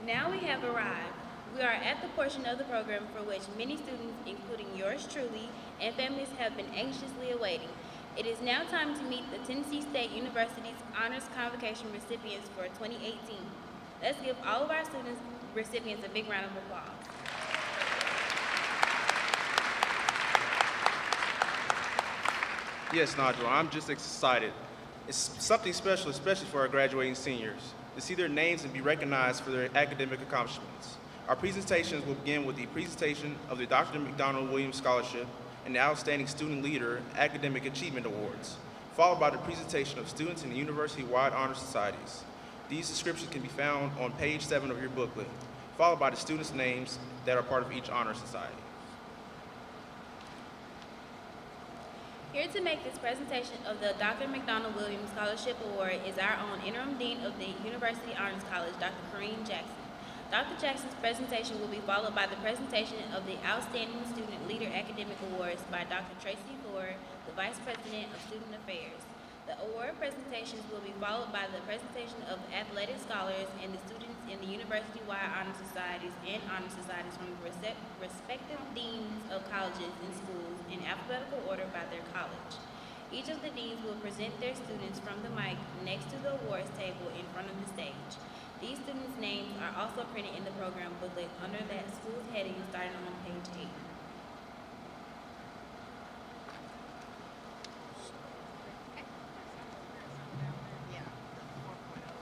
Now we have arrived. We are at the portion of the program for which many students, including yours truly, and families have been anxiously awaiting. It is now time to meet the Tennessee State University's Honors Convocation recipients for 2018. Let's give all of our students recipients a big round of applause. Yes, Nigel, I'm just excited. It's something special, especially for our graduating seniors, to see their names and be recognized for their academic accomplishments. Our presentations will begin with the presentation of the Dr. Macdonald Williams Scholarship and the Outstanding Student Leader Academic Achievement Awards, followed by the presentation of students in the university-wide honor societies. These descriptions can be found on page 7 of your booklet, followed by the students' names that are part of each honor society. Here to make this presentation of the Dr. Macdonald Williams Scholarship Award is our own Interim Dean of the University Honors College, Dr. Coreen Jackson. Dr. Jackson's presentation will be followed by the presentation of the Outstanding Student Leader Academic Awards by Dr. Tracy Ford, the Vice President of Student Affairs. The award presentations will be followed by the presentation of athletic scholars and the students in the university-wide honor societies and honor societies from the respective deans of colleges and schools in alphabetical order by their college. Each of the deans will present their students from the mic next to the awards table in front of the stage. These students' names are also printed in the program booklet under that school's heading starting on page 8.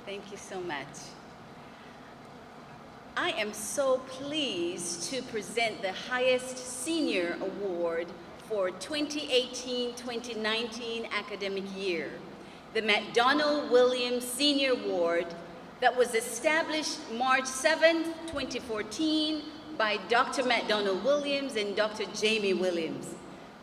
Thank you so much. I am so pleased to present the highest senior award for 2018-2019 academic year, the Macdonald Williams Senior Award that was established March 7, 2014 by Dr. Macdonald Williams and Dr. Jamie Williams.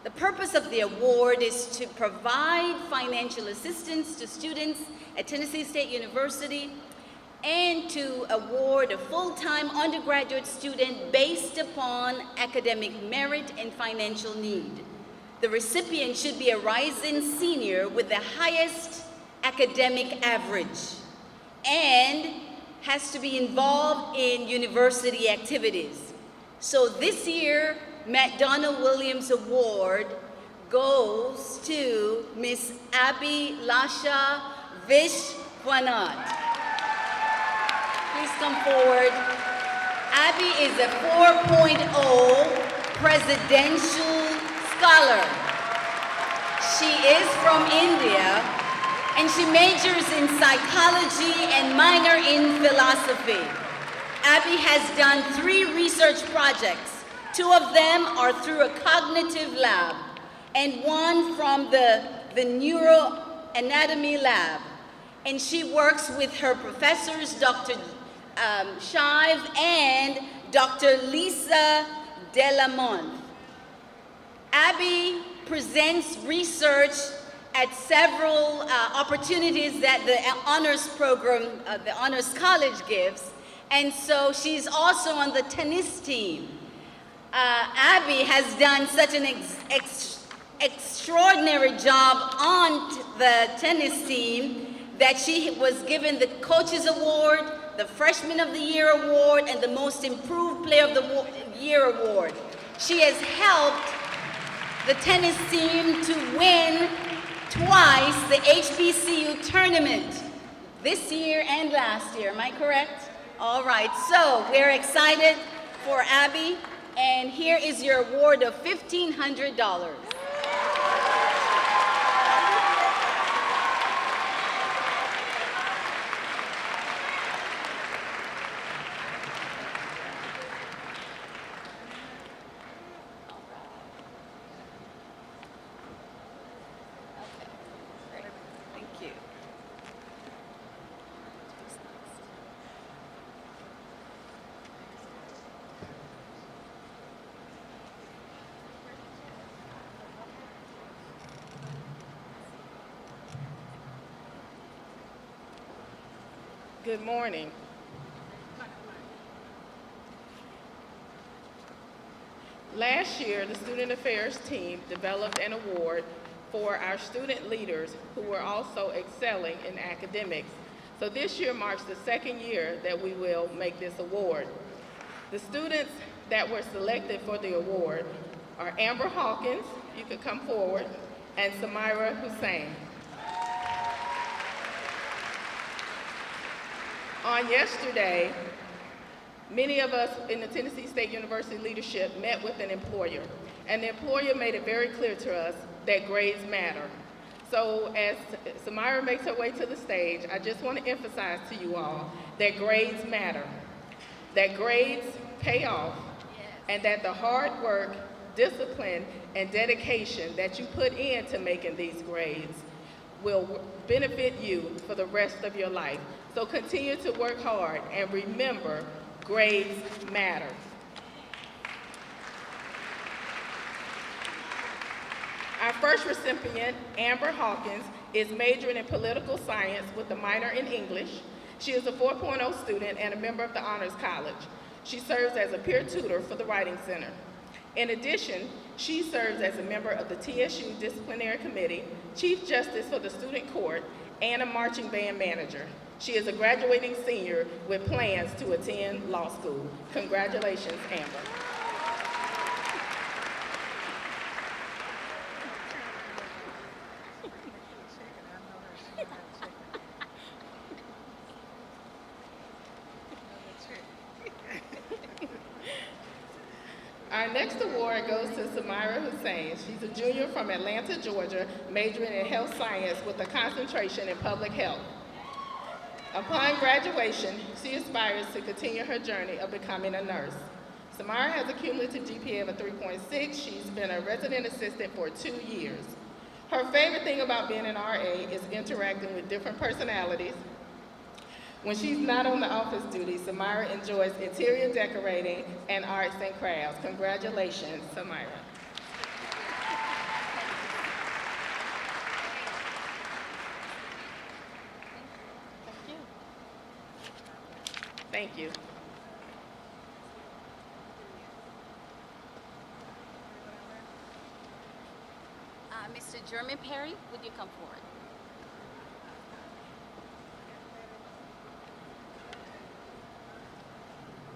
The purpose of the award is to provide financial assistance to students at Tennessee State University and to award a full-time undergraduate student based upon academic merit and financial need. The recipient should be a rising senior with the highest academic average and has to be involved in university activities. So this year, Macdonald Williams Award goes to Miss Abby Lasha Vishwanath. Please come forward. Abby is a 4.0 presidential scholar. She is from India and she majors in psychology and minor in philosophy. Abby has done 3 research projects. 2 of them are through a cognitive lab and 1 from the neuroanatomy lab. And she works with her professors, Dr. Shive and Dr. Lisa Delamont. Abby presents research at several opportunities that the honors program, the Honors College gives. And so she's also on the tennis team. Abby has done such an extraordinary job on the tennis team that she was given the Coaches Award, the Freshman of the Year Award, and the Most Improved Player of the Year Award. She has helped the tennis team to win twice the HBCU tournament, this year and last year. Am I correct? All right, so we're excited for Abby, and here is your award of $1,500. Good morning. Last year, the Student Affairs team developed an award for our student leaders who were also excelling in academics. So this year marks the second year that we will make this award. The students that were selected for the award are Amber Hawkins, you could come forward, and Samira Hussein. On yesterday, many of us in the Tennessee State University leadership met with an employer, and the employer made it very clear to us that grades matter. So as Samira makes her way to the stage, I just want to emphasize to you all that grades matter, that grades pay off, and that the hard work, discipline, and dedication that you put into making these grades will benefit you for the rest of your life. So continue to work hard and remember, grades matter. Our first recipient, Amber Hawkins, is majoring in political science with a minor in English. She is a 4.0 student and a member of the Honors College. She serves as a peer tutor for the Writing Center. In addition, she serves as a member of the TSU Disciplinary Committee, Chief Justice for the Student Court, and a marching band manager. She is a graduating senior with plans to attend law school. Congratulations, Amber. Our next award goes to Samira Hussein. She's a junior from Atlanta, Georgia, majoring in health science with a concentration in public health. Upon graduation, she aspires to continue her journey of becoming a nurse. Samira has a cumulative GPA of a 3.6. She's been a resident assistant for 2 years. Her favorite thing about being an RA is interacting with different personalities. When she's not on the office duty, Samira enjoys interior decorating and arts and crafts. Congratulations, Samira. Thank you. Mr. German Perry, would you come forward?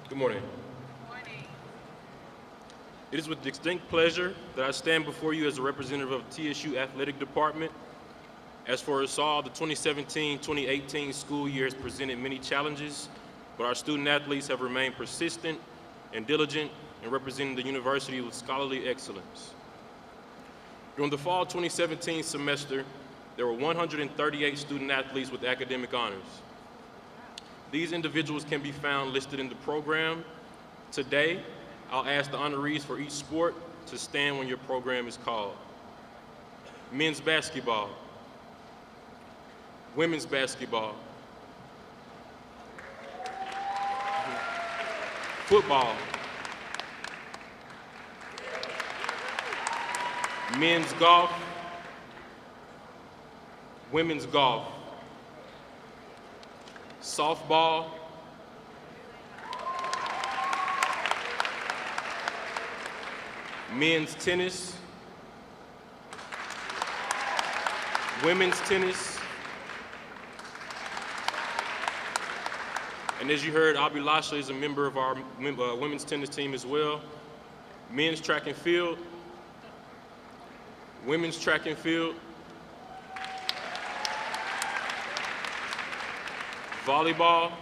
Good morning. It is with distinct pleasure that I stand before you as a representative of the TSU Athletic Department. As for us all, the 2017-2018 school year has presented many challenges, but our student athletes have remained persistent and diligent in representing the university with scholarly excellence. During the fall 2017 semester, there were 138 student athletes with academic honors. These individuals can be found listed in the program. Today, I'll ask the honorees for each sport to stand when your program is called. Men's basketball, women's basketball, football, men's golf, women's golf, softball, men's tennis, women's tennis, and as you heard, Abilasha is a member of our women's tennis team as well. Men's track and field, women's track and field, volleyball,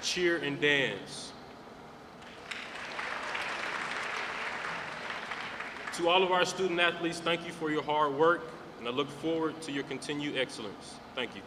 cheer and dance. To all of our student athletes, thank you for your hard work, and I look forward to your continued excellence. Thank you.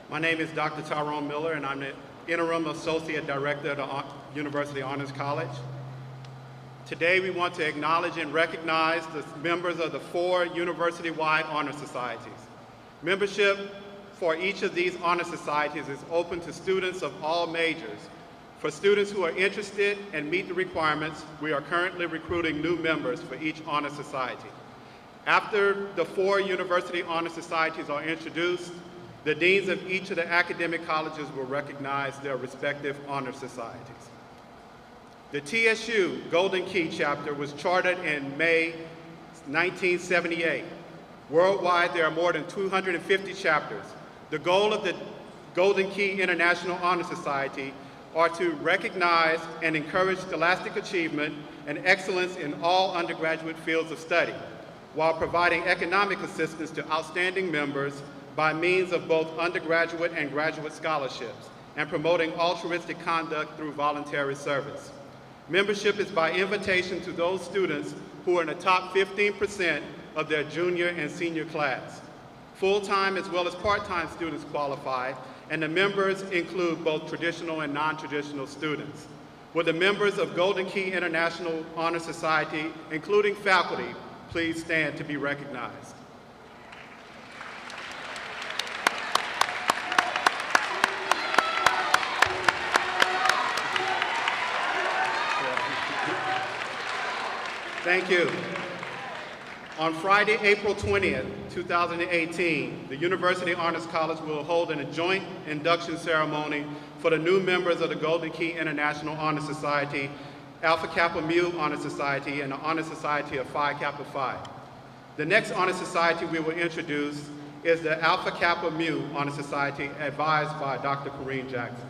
My name is Dr. Tyrone Miller, and I'm the Interim Associate Director of the University Honors College. Today, we want to acknowledge and recognize the members of the 4 university-wide honor societies. Membership for each of these honor societies is open to students of all majors, For students who are interested and meet the requirements, we are currently recruiting new members for each honor society. After the 4 university honor societies are introduced, the deans of each of the academic colleges will recognize their respective honor societies. The TSU Golden Key chapter was chartered in May 1978. Worldwide, there are more than 250 chapters. The goal of the Golden Key International Honor Society are to recognize and encourage scholastic achievement and excellence in all undergraduate fields of study, while providing economic assistance to outstanding members by means of both undergraduate and graduate scholarships, and promoting altruistic conduct through voluntary service. Membership is by invitation to those students who are in the top 15% of their junior and senior class. Full-time as well as part-time students qualify, and the members include both traditional and non-traditional students. Will the members of Golden Key International Honor Society, including faculty, please stand to be recognized. Thank you. On Friday, April 20th, 2018, the University Honors College will hold a joint induction ceremony for the new members of the Golden Key International Honor Society, Alpha Kappa Mu Honor Society, and the Honor Society of Phi Kappa Phi. The next honor society we will introduce is the Alpha Kappa Mu Honor Society, advised by Dr. Coreen Jackson.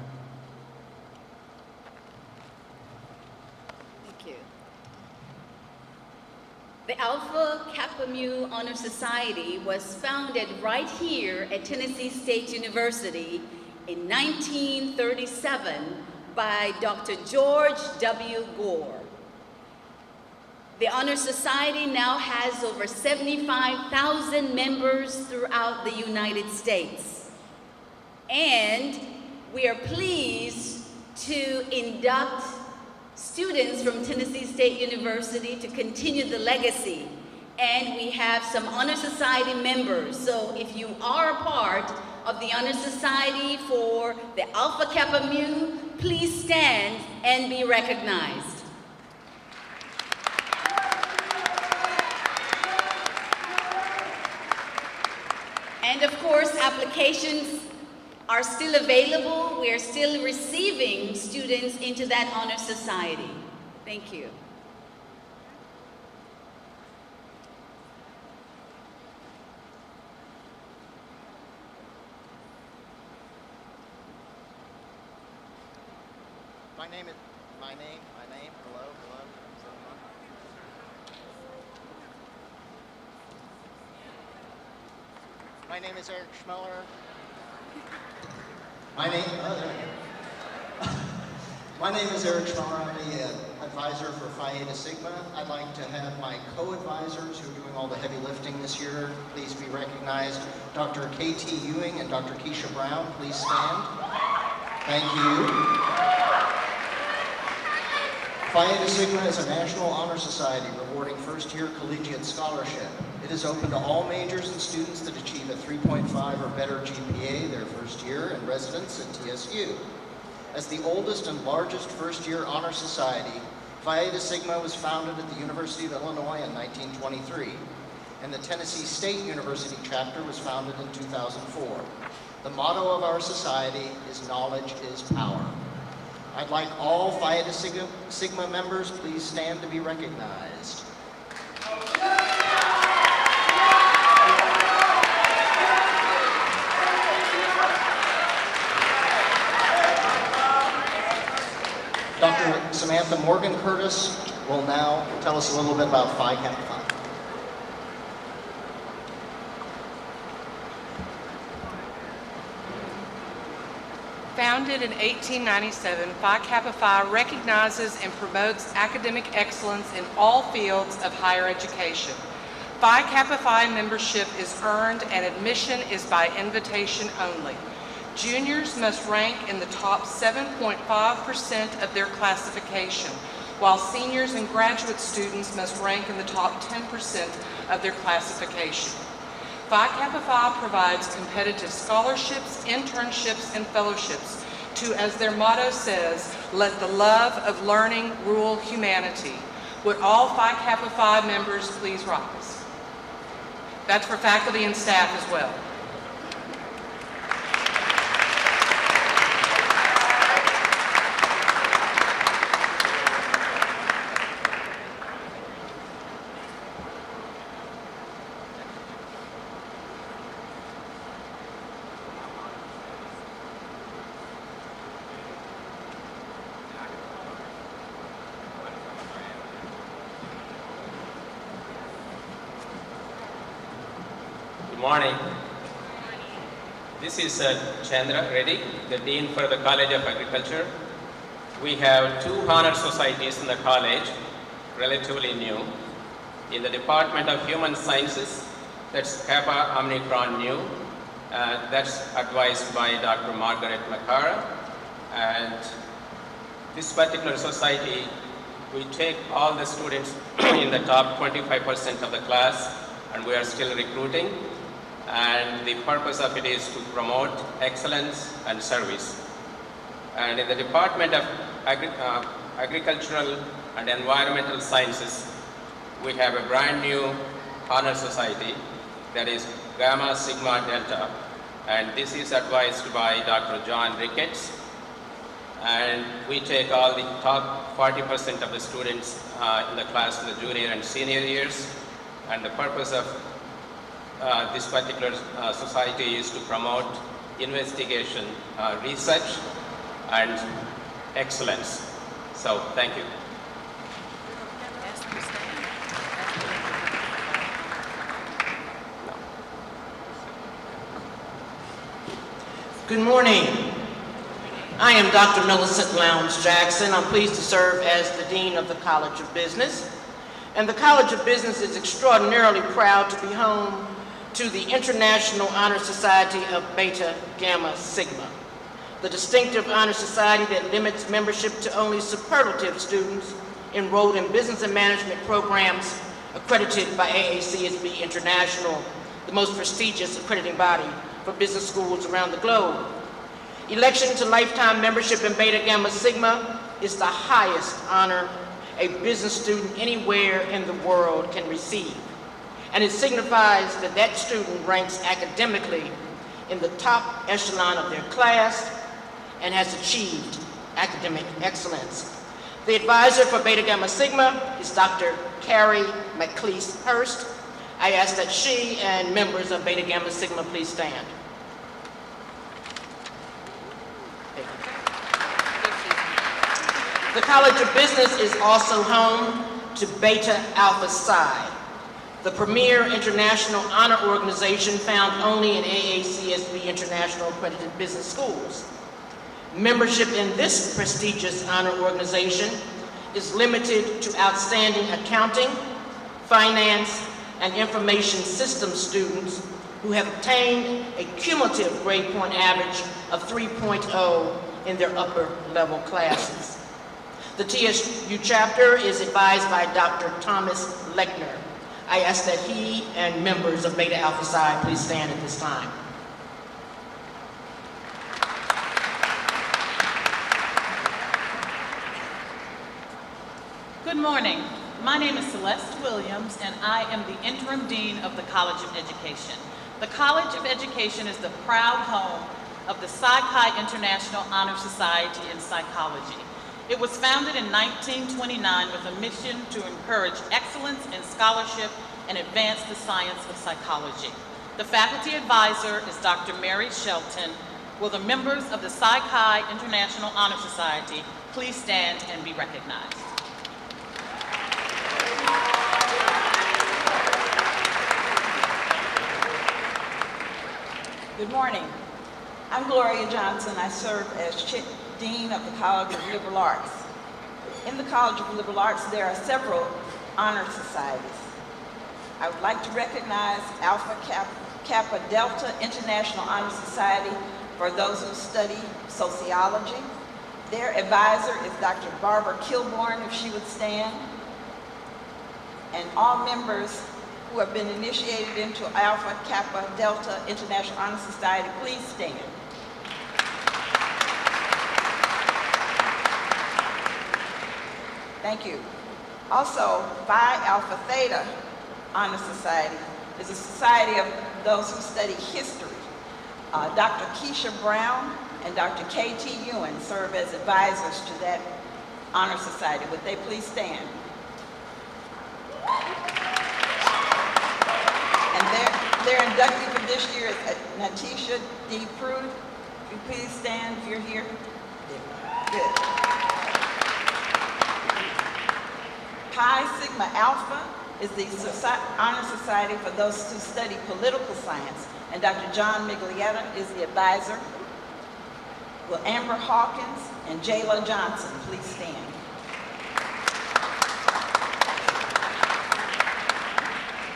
The Alpha Kappa Mu Honor Society was founded right here at Tennessee State University in 1937 by Dr. George W. Gore. The Honor Society now has over 75,000 members throughout the United States. And we are pleased to induct students from Tennessee State University to continue the legacy. And we have some Honor Society members. So if you are a part of the Honor Society for the Alpha Kappa Mu, please stand and be recognized. And of course, applications are still available. We are still receiving students into that honor society. Thank you. Hello. My name is Eric Schmeller. My name is Eric Schmeller. I'm the advisor for Phi Eta Sigma. I'd like to have my co-advisors who are doing all the heavy lifting this year, please be recognized. Dr. K.T. Ewing and Dr. Keisha Brown, please stand. Thank you. Phi Eta Sigma is a national honor society rewarding first-year collegiate scholarship. It is open to all majors and students that achieve a 3.5 or better GPA their first year and residence at TSU. As the oldest and largest first-year honor society, Phi Eta Sigma was founded at the University of Illinois in 1923, and the Tennessee State University chapter was founded in 2004. The motto of our society is "Knowledge is Power." I'd like all Phi Eta Sigma members please stand to be recognized. Dr. Samantha Morgan Curtis will now tell us a little bit about Phi Kappa Phi. Founded in 1897, Phi Kappa Phi recognizes and promotes academic excellence in all fields of higher education. Phi Kappa Phi membership is earned and admission is by invitation only. Juniors must rank in the top 7.5% of their classification, while seniors and graduate students must rank in the top 10% of their classification. Phi Kappa Phi provides competitive scholarships, internships, and fellowships to, as their motto says, let the love of learning rule humanity. Would all Phi Kappa Phi members please rise? That's for faculty and staff as well. Good morning. This is Chandra Reddy, the Dean for the College of Agriculture. We have 2 honor societies in the college, relatively new. In the Department of Human Sciences, that's Kappa Omicron Nu. That's advised by Dr. Margaret Mcdonagh. And this particular society, we take all the students in the top 25% of the class, and we are still recruiting. And the purpose of it is to promote excellence and service. And in the Department of Agricultural and Environmental Sciences, we have a brand new honor society that is Gamma Sigma Delta. And this is advised by Dr. John Ricketts. And we take all the top 40% of the students in the class in the junior and senior years. And the purpose of this particular society is to promote investigation, research, and excellence. So, thank you. Good morning. I am Dr. Millicent Lowndes Jackson. I'm pleased to serve as the Dean of the College of Business. And the College of Business is extraordinarily proud to be home to the International Honor Society of Beta Gamma Sigma, the distinctive honor society that limits membership to only superlative students enrolled in business and management programs accredited by AACSB International, the most prestigious accrediting body for business schools around the globe. Election to lifetime membership in Beta Gamma Sigma is the highest honor a business student anywhere in the world can receive. And it signifies that that student ranks academically in the top echelon of their class and has achieved academic excellence. The advisor for Beta Gamma Sigma is Dr. Carrie McLeese Hurst. I ask that she and members of Beta Gamma Sigma please stand. The College of Business is also home to Beta Alpha Psi, the premier international honor organization found only in AACSB International Accredited Business Schools. Membership in this prestigious honor organization is limited to outstanding accounting, finance, and information systems students who have obtained a cumulative grade point average of 3.0 in their upper level classes. The TSU chapter is advised by Dr. Thomas Lechner. I ask that he and members of Beta Alpha Psi please stand at this time. Good morning. My name is Celeste Williams, and I am the Interim Dean of the College of Education. The College of Education is the proud home of the Psi Chi International Honor Society in Psychology. It was founded in 1929 with a mission to encourage excellence in scholarship and advance the science of psychology. The faculty advisor is Dr. Mary Shelton. Will the members of the Psi Chi International Honor Society please stand and be recognized? Good morning. I'm Gloria Johnson. I serve as Dean of the College of Liberal Arts. In the College of Liberal Arts, there are several honor societies. I would like to recognize Alpha Kappa Delta International Honor Society for those who study sociology. Their advisor is Dr. Barbara Kilborn, if she would stand. And all members who have been initiated into Alpha Kappa Delta International Honor Society, please stand. Thank you. Also, Phi Alpha Theta Honor Society is a society of those who study history. Dr. Keisha Brown and Dr. K.T. Ewan serve as advisors to that honor society. Would they please stand? And their inductee for this year is Natisha D. Prude. Would you please stand if you're here? Good. Pi Sigma Alpha is the honor society for those who study political science, and Dr. John Miglietta is the advisor. Will Amber Hawkins and Jayla Johnson please stand?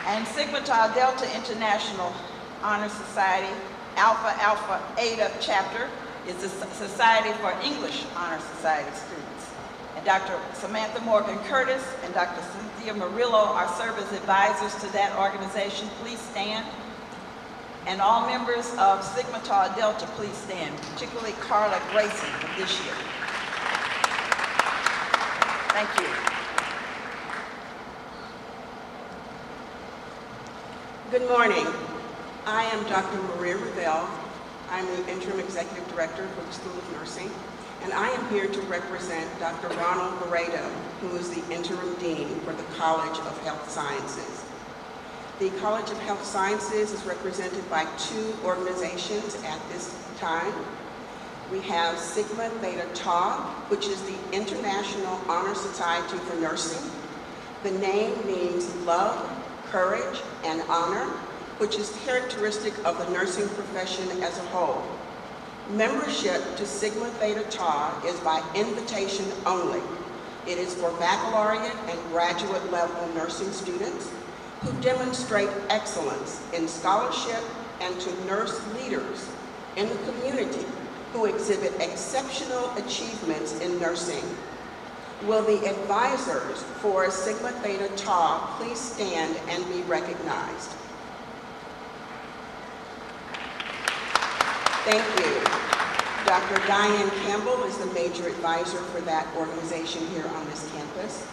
And Sigma Tau Delta International Honor Society, Alpha Alpha Eta Chapter, is the Society for English Honor Society students. And Dr. Samantha Morgan Curtis and Dr. Cynthia Murillo are serve as advisors to that organization. Please stand. And all members of Sigma Tau Delta, please stand, particularly Carla Grayson of this year. Thank you. Good morning. I am Dr. Maria Revelle. I'm the Interim Executive Director for the School of Nursing, and I am here to represent Dr. Ronald Barreto, who is the Interim Dean for the College of Health Sciences. The College of Health Sciences is represented by two organizations at this time. We have Sigma Theta Tau, which is the International Honor Society for Nursing. The name means love, courage, and honor, which is characteristic of the nursing profession as a whole. Membership to Sigma Theta Tau is by invitation only. It is for baccalaureate and graduate level nursing students who demonstrate excellence in scholarship and to nurse leaders in the community who exhibit exceptional achievements in nursing. Will the advisors for Sigma Theta Tau please stand and be recognized? Thank you. Dr. Diane Campbell is the major advisor for that organization here on this campus.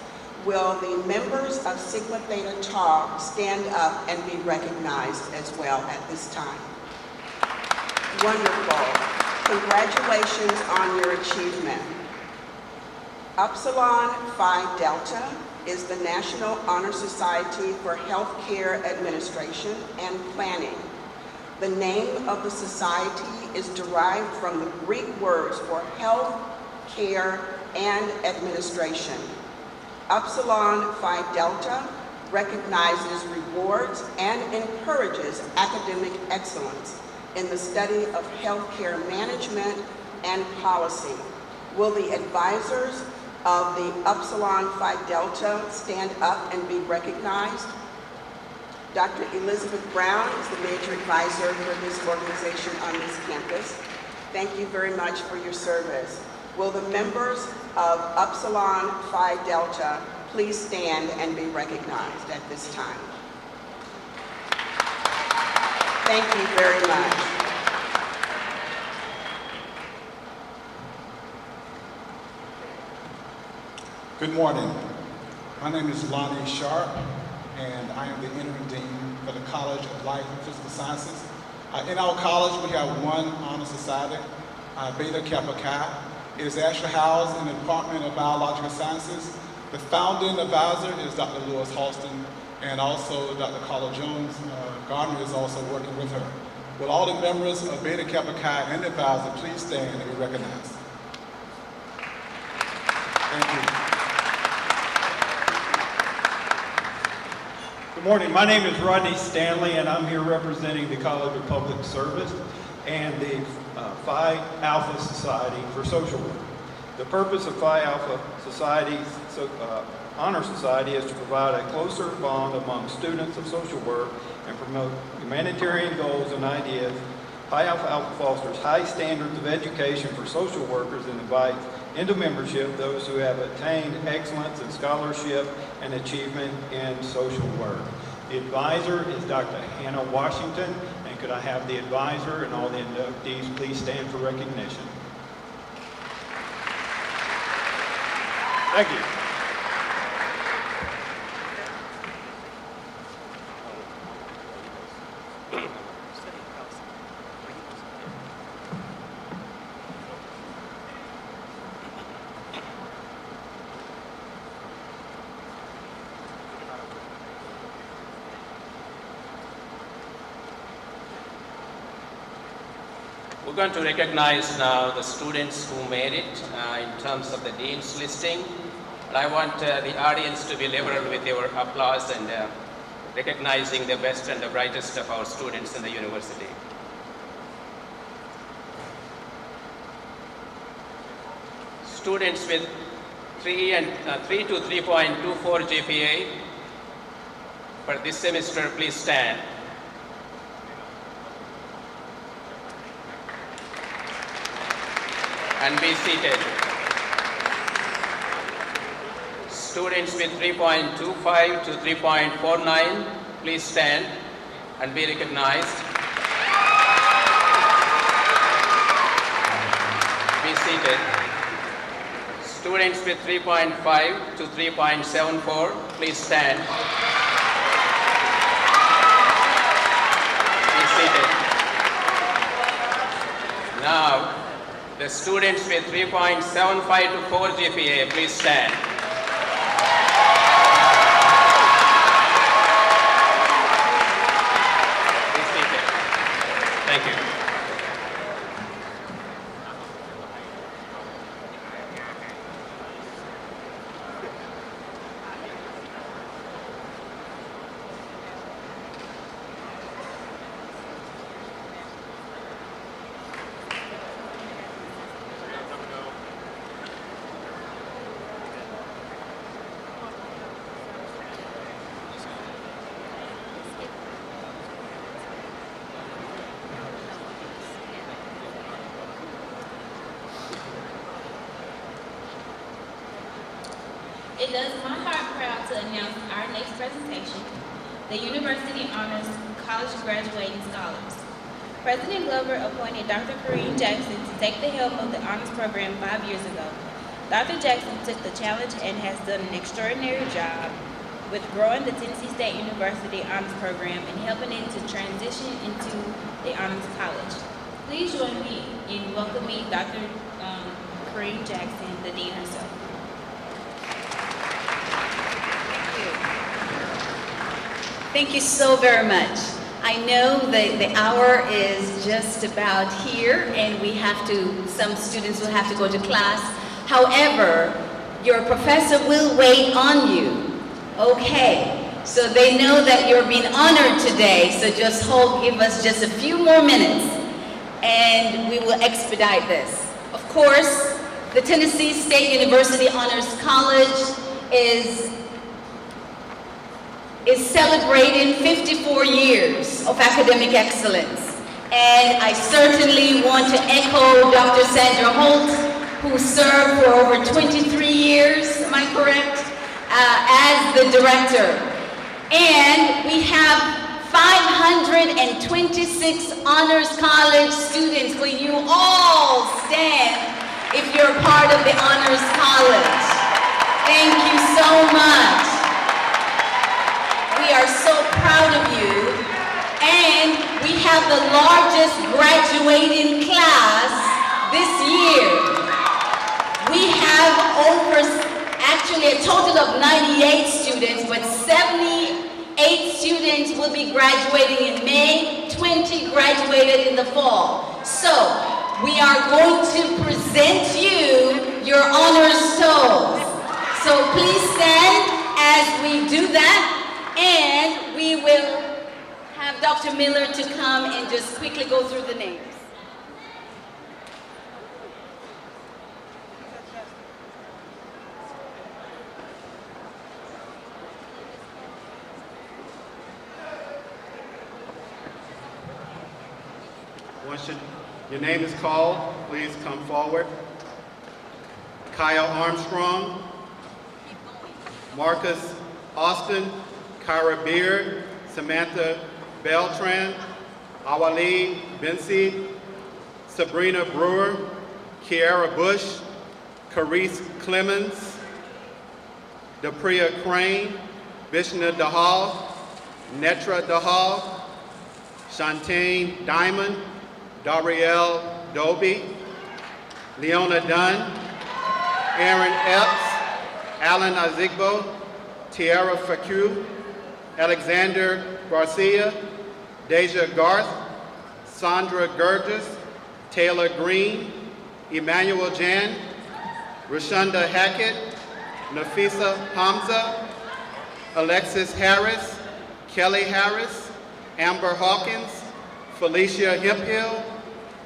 Will the members of Sigma Theta Tau stand up and be recognized as well at this time? Wonderful. Congratulations on your achievement. Epsilon Phi Delta is the National Honor Society for Healthcare Administration and Planning. The name of the society is derived from the Greek words for health, care, and administration. Epsilon Phi Delta recognizes, rewards, and encourages academic excellence in the study of healthcare management and policy. Will the advisors of the Epsilon Phi Delta stand up and be recognized? Dr. Elizabeth Brown is the major advisor for this organization on this campus. Thank you very much for your service. Will the members of Epsilon Phi Delta please stand and be recognized at this time? Thank you very much. Good morning. My name is Lonnie Sharp, and I am the interim dean for the College of Life and Physical Sciences. In our college, we have one honor society, Beta Kappa Chi. It is actually housed in the Department of Biological Sciences. The founding advisor is Dr. Lewis Halston, and also Dr. Carla Jones Gardner is also working with her. Will all the members of Beta Kappa Chi and the advisor please stand and be recognized? Thank you. Good morning. My name is Rodney Stanley, and I'm here representing the College of Public Service and the Phi Alpha Society for Social Work. The purpose of Phi Alpha Society's Honor Society is to provide a closer bond among students of social work and promote humanitarian goals and ideas. Phi Alpha Alpha fosters high standards of education for social workers and invites into membership those who have attained excellence in scholarship and achievement in social work. The advisor is Dr. Hannah Washington, and could I have the advisor and all the inductees please stand for recognition? Thank you. We're going to recognize now the students who made it in terms of the Dean's listing. And I want the audience to be liberal with your applause and recognizing the best and the brightest of our students in the university. Students with 3 to 3.24 GPA for this semester, please stand. And be seated. Students with 3.25 to 3.49, please stand and be recognized. Be seated. Students with 3.5 to 3.74, please stand. Be seated. Now, the students with 3.75 to 4 GPA, please stand. Be seated. Thank you. It does my heart proud to announce our next presentation, the University Honors College Graduating Scholars. President Glover appointed Dr. Coreen Jackson to take the helm of the honors program 5 years ago. Dr. Jackson took the challenge and has done an extraordinary job with growing the Tennessee State University Honors Program and helping it to transition into the Honors College. Please join me in welcoming Dr. Coreen Jackson, the Dean herself. Thank you so very much. I know that the hour is just about here and some students will have to go to class. However, your professor will wait on you. Okay, so they know that you're being honored today, so just give us just a few more minutes and we will expedite this. Of course, the Tennessee State University Honors College is celebrating 54 years of academic excellence. And I certainly want to echo Dr. Sandra Holt, who served for over 23 years, am I correct, as the director. And we have 526 Honors College students. Will you all stand if you're part of the Honors College? Thank you so much. We are so proud of you, and we have the largest graduating class this year. We have actually a total of 98 students, but 78 students will be graduating in May, 20 graduated in the fall. So we are going to present you your honors tolls. So please stand as we do that. And we will have Dr. Miller to come and just quickly go through the names. Once your name is called, please come forward. Kyle Armstrong, Marcus Austin, Kyra Beard, Samantha Beltran, Awali Bensi, Sabrina Brewer, Kiara Bush, Carice Clemens, Depriya Crane, Vishna Dahal, Netra Dahal, Shantane Diamond, Darielle Doby, Leona Dunn, Aaron Epps, Alan Azigbo, Tiara Facu, Alexander Garcia, Deja Garth, Sandra Gurgis, Taylor Green, Emmanuel Jan, Rashonda Hackett, Nafisa Hamza, Alexis Harris, Kelly Harris, Amber Hawkins, Felicia Hemphill,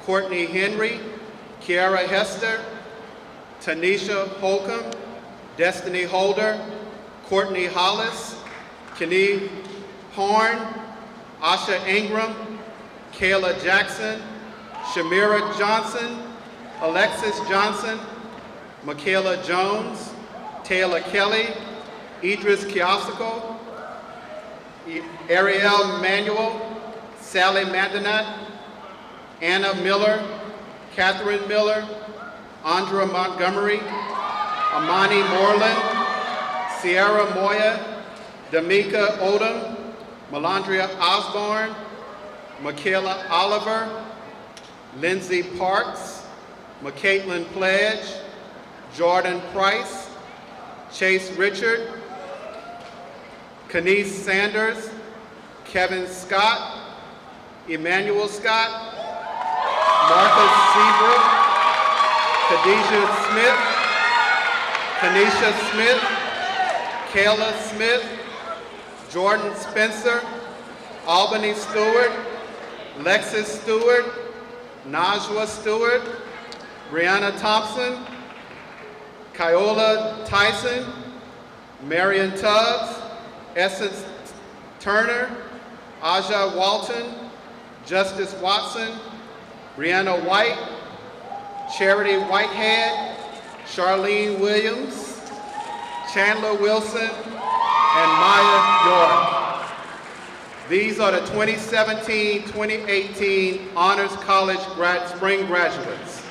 Courtney Henry, Kiara Hester, Tanisha Holcomb, Destiny Holder, Courtney Hollis, Kenny Horn, Asha Ingram, Kayla Jackson, Shamira Johnson, Alexis Johnson, Michaela Jones, Taylor Kelly, Idris Kiosako, Ariel Manuel, Sally Macdonald, Anna Miller, Catherine Miller, Andra Montgomery, Amani Moreland, Sierra Moya, Damika Odom, Melandria Osborne, Michaela Oliver, Lindsay Parks, McCaitlin Pledge, Jordan Price, Chase Richard, Kenise Sanders, Kevin Scott, Emmanuel Scott, Marcus Seabrook, Khadijah Smith, Kanisha Smith, Kayla Smith, Jordan Spencer, Albany Stewart, Lexis Stewart, Najwa Stewart, Brianna Thompson, Kyola Tyson, Marion Tubbs, Essence Turner, Aja Walton, Justice Watson, Brianna White, Charity Whitehead, Charlene Williams, Chandler Wilson, and Maya York. These are the 2017-2018 Honors College Spring graduates.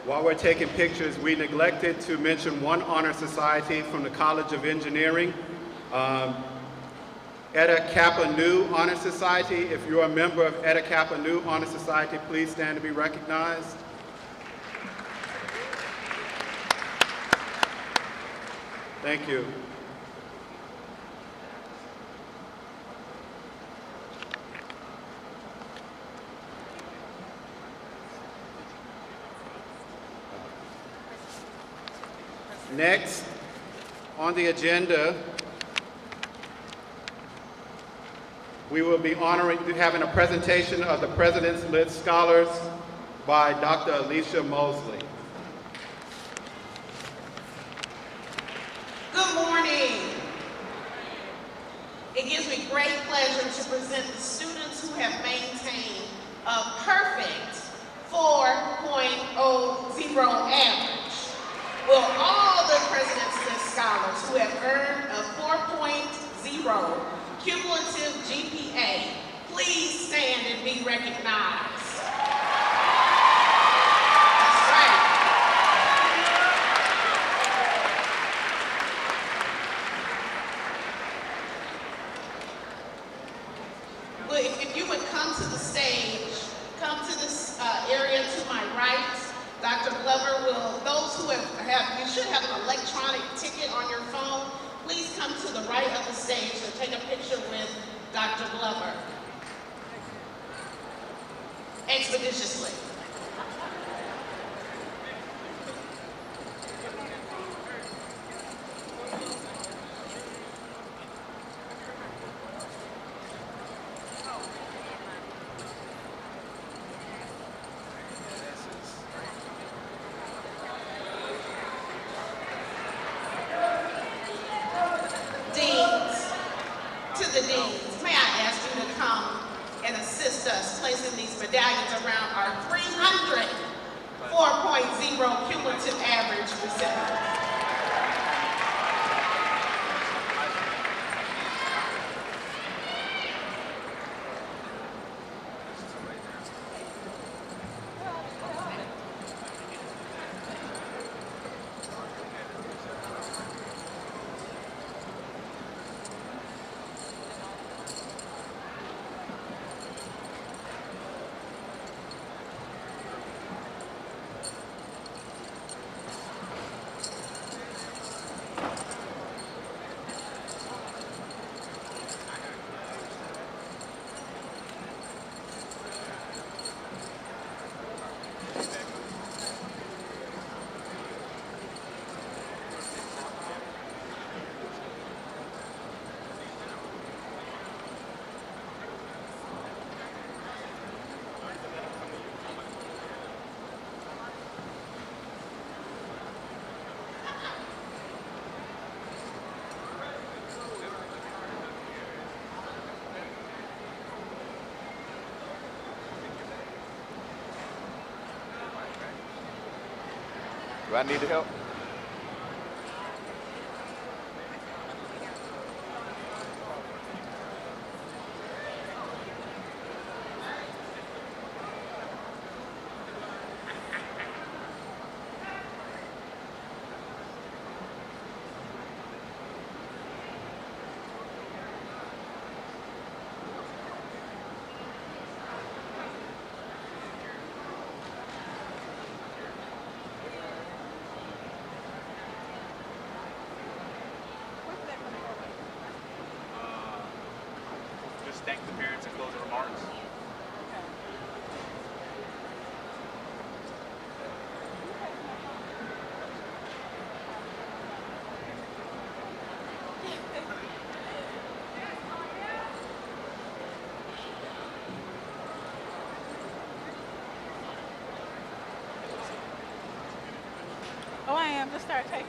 While we're taking pictures, we neglected to mention one honor society from the College of Engineering, Eta Kappa Nu Honor Society. If you're a member of Eta Kappa Nu Honor Society, please stand to be recognized. Thank you. Next on the agenda, we will be having a presentation of the President's List Scholars by Dr. Alicia Mosley. Good morning. It gives me great pleasure to present the students who have maintained a perfect 4.00 average. Will all the President's List Scholars who have earned a 4.0 cumulative GPA please stand and be recognized? That's right. Well, if you would come to the stage, come to this area to my right. Dr. Glover will, those who you should have an electronic ticket on your phone, please come to the right of the stage and take a picture with Dr. Glover. Expeditiously. Deans, to the deans, may I ask you to come medallions around our 300 4.0 cumulative average recipients. Do I need the help? Thank the parents and closing remarks. Oh, I am. Just start taking.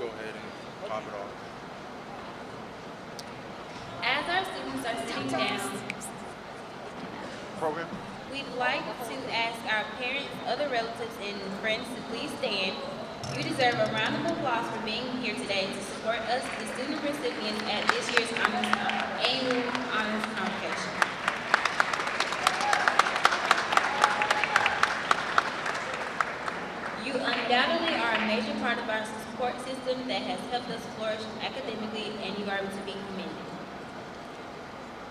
Go ahead and pop it off. As our students are sitting down, Program? we'd like to ask our parents, other relatives, and friends to please stand. You deserve a round of applause for being here today to support us, the student recipients at this year's annual Honors Convocation. You undoubtedly are a major part of our support system that has helped us flourish academically, and you are to be commended.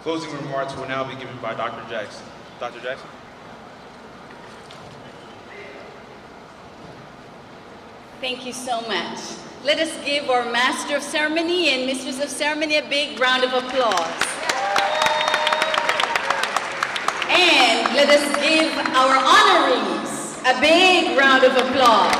Closing remarks will now be given by Dr. Jackson. Dr. Jackson? Thank you so much. Let us give our Master of Ceremony and Mistress of Ceremony a big round of applause. And let us give our honorees a big round of applause.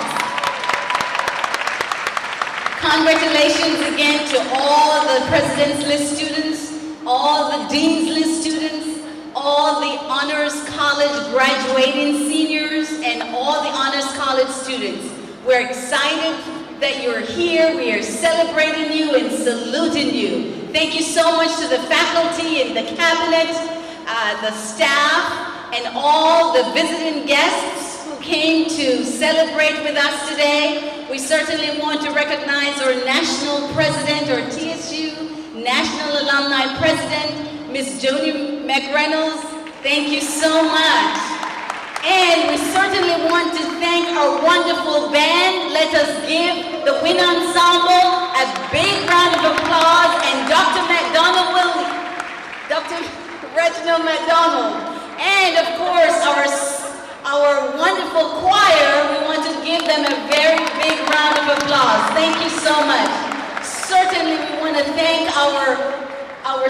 Congratulations again to all the President's List students, all the Dean's List students, all the Honors College graduating seniors, and all the Honors College students. We're excited that you're here. We are celebrating you and saluting you. Thank you so much to the faculty and the cabinet, the staff, and all the visiting guests who came to celebrate with us today. We certainly want to recognize our national president, our TSU National Alumni President, Ms. Joni McReynolds. Thank you so much. And we certainly want to thank our wonderful band. Let us give the wind ensemble a big round of applause, and Dr. Reginald Macdonald. And of course, our wonderful choir, we want to give them a very big round of applause. Thank you so much. Certainly, we want to thank our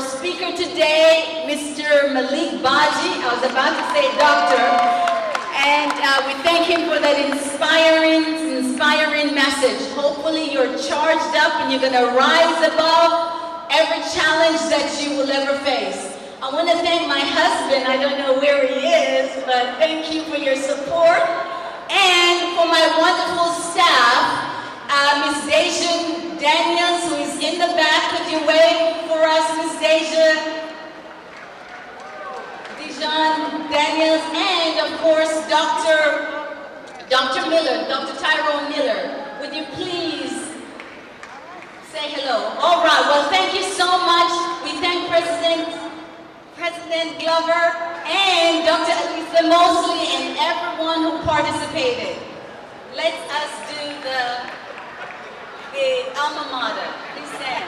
speaker today, Mr. Malik Baji. I was about to say doctor. And we thank him for that inspiring message. Hopefully you're charged up and you're going to rise above every challenge that you will ever face. I want to thank my husband. I don't know where he is, but thank you for your support. And for my wonderful staff, Ms. Deja Daniels, who is in the back. Could you wave for us, Ms. Deja? Daniels, and of course, Dr. Miller, Dr. Tyrone Miller. Would you please say hello? All right, well, thank you so much. We thank President Glover and Dr. Elisa Mosley and everyone who participated. Let us do the alma mater. Please stand.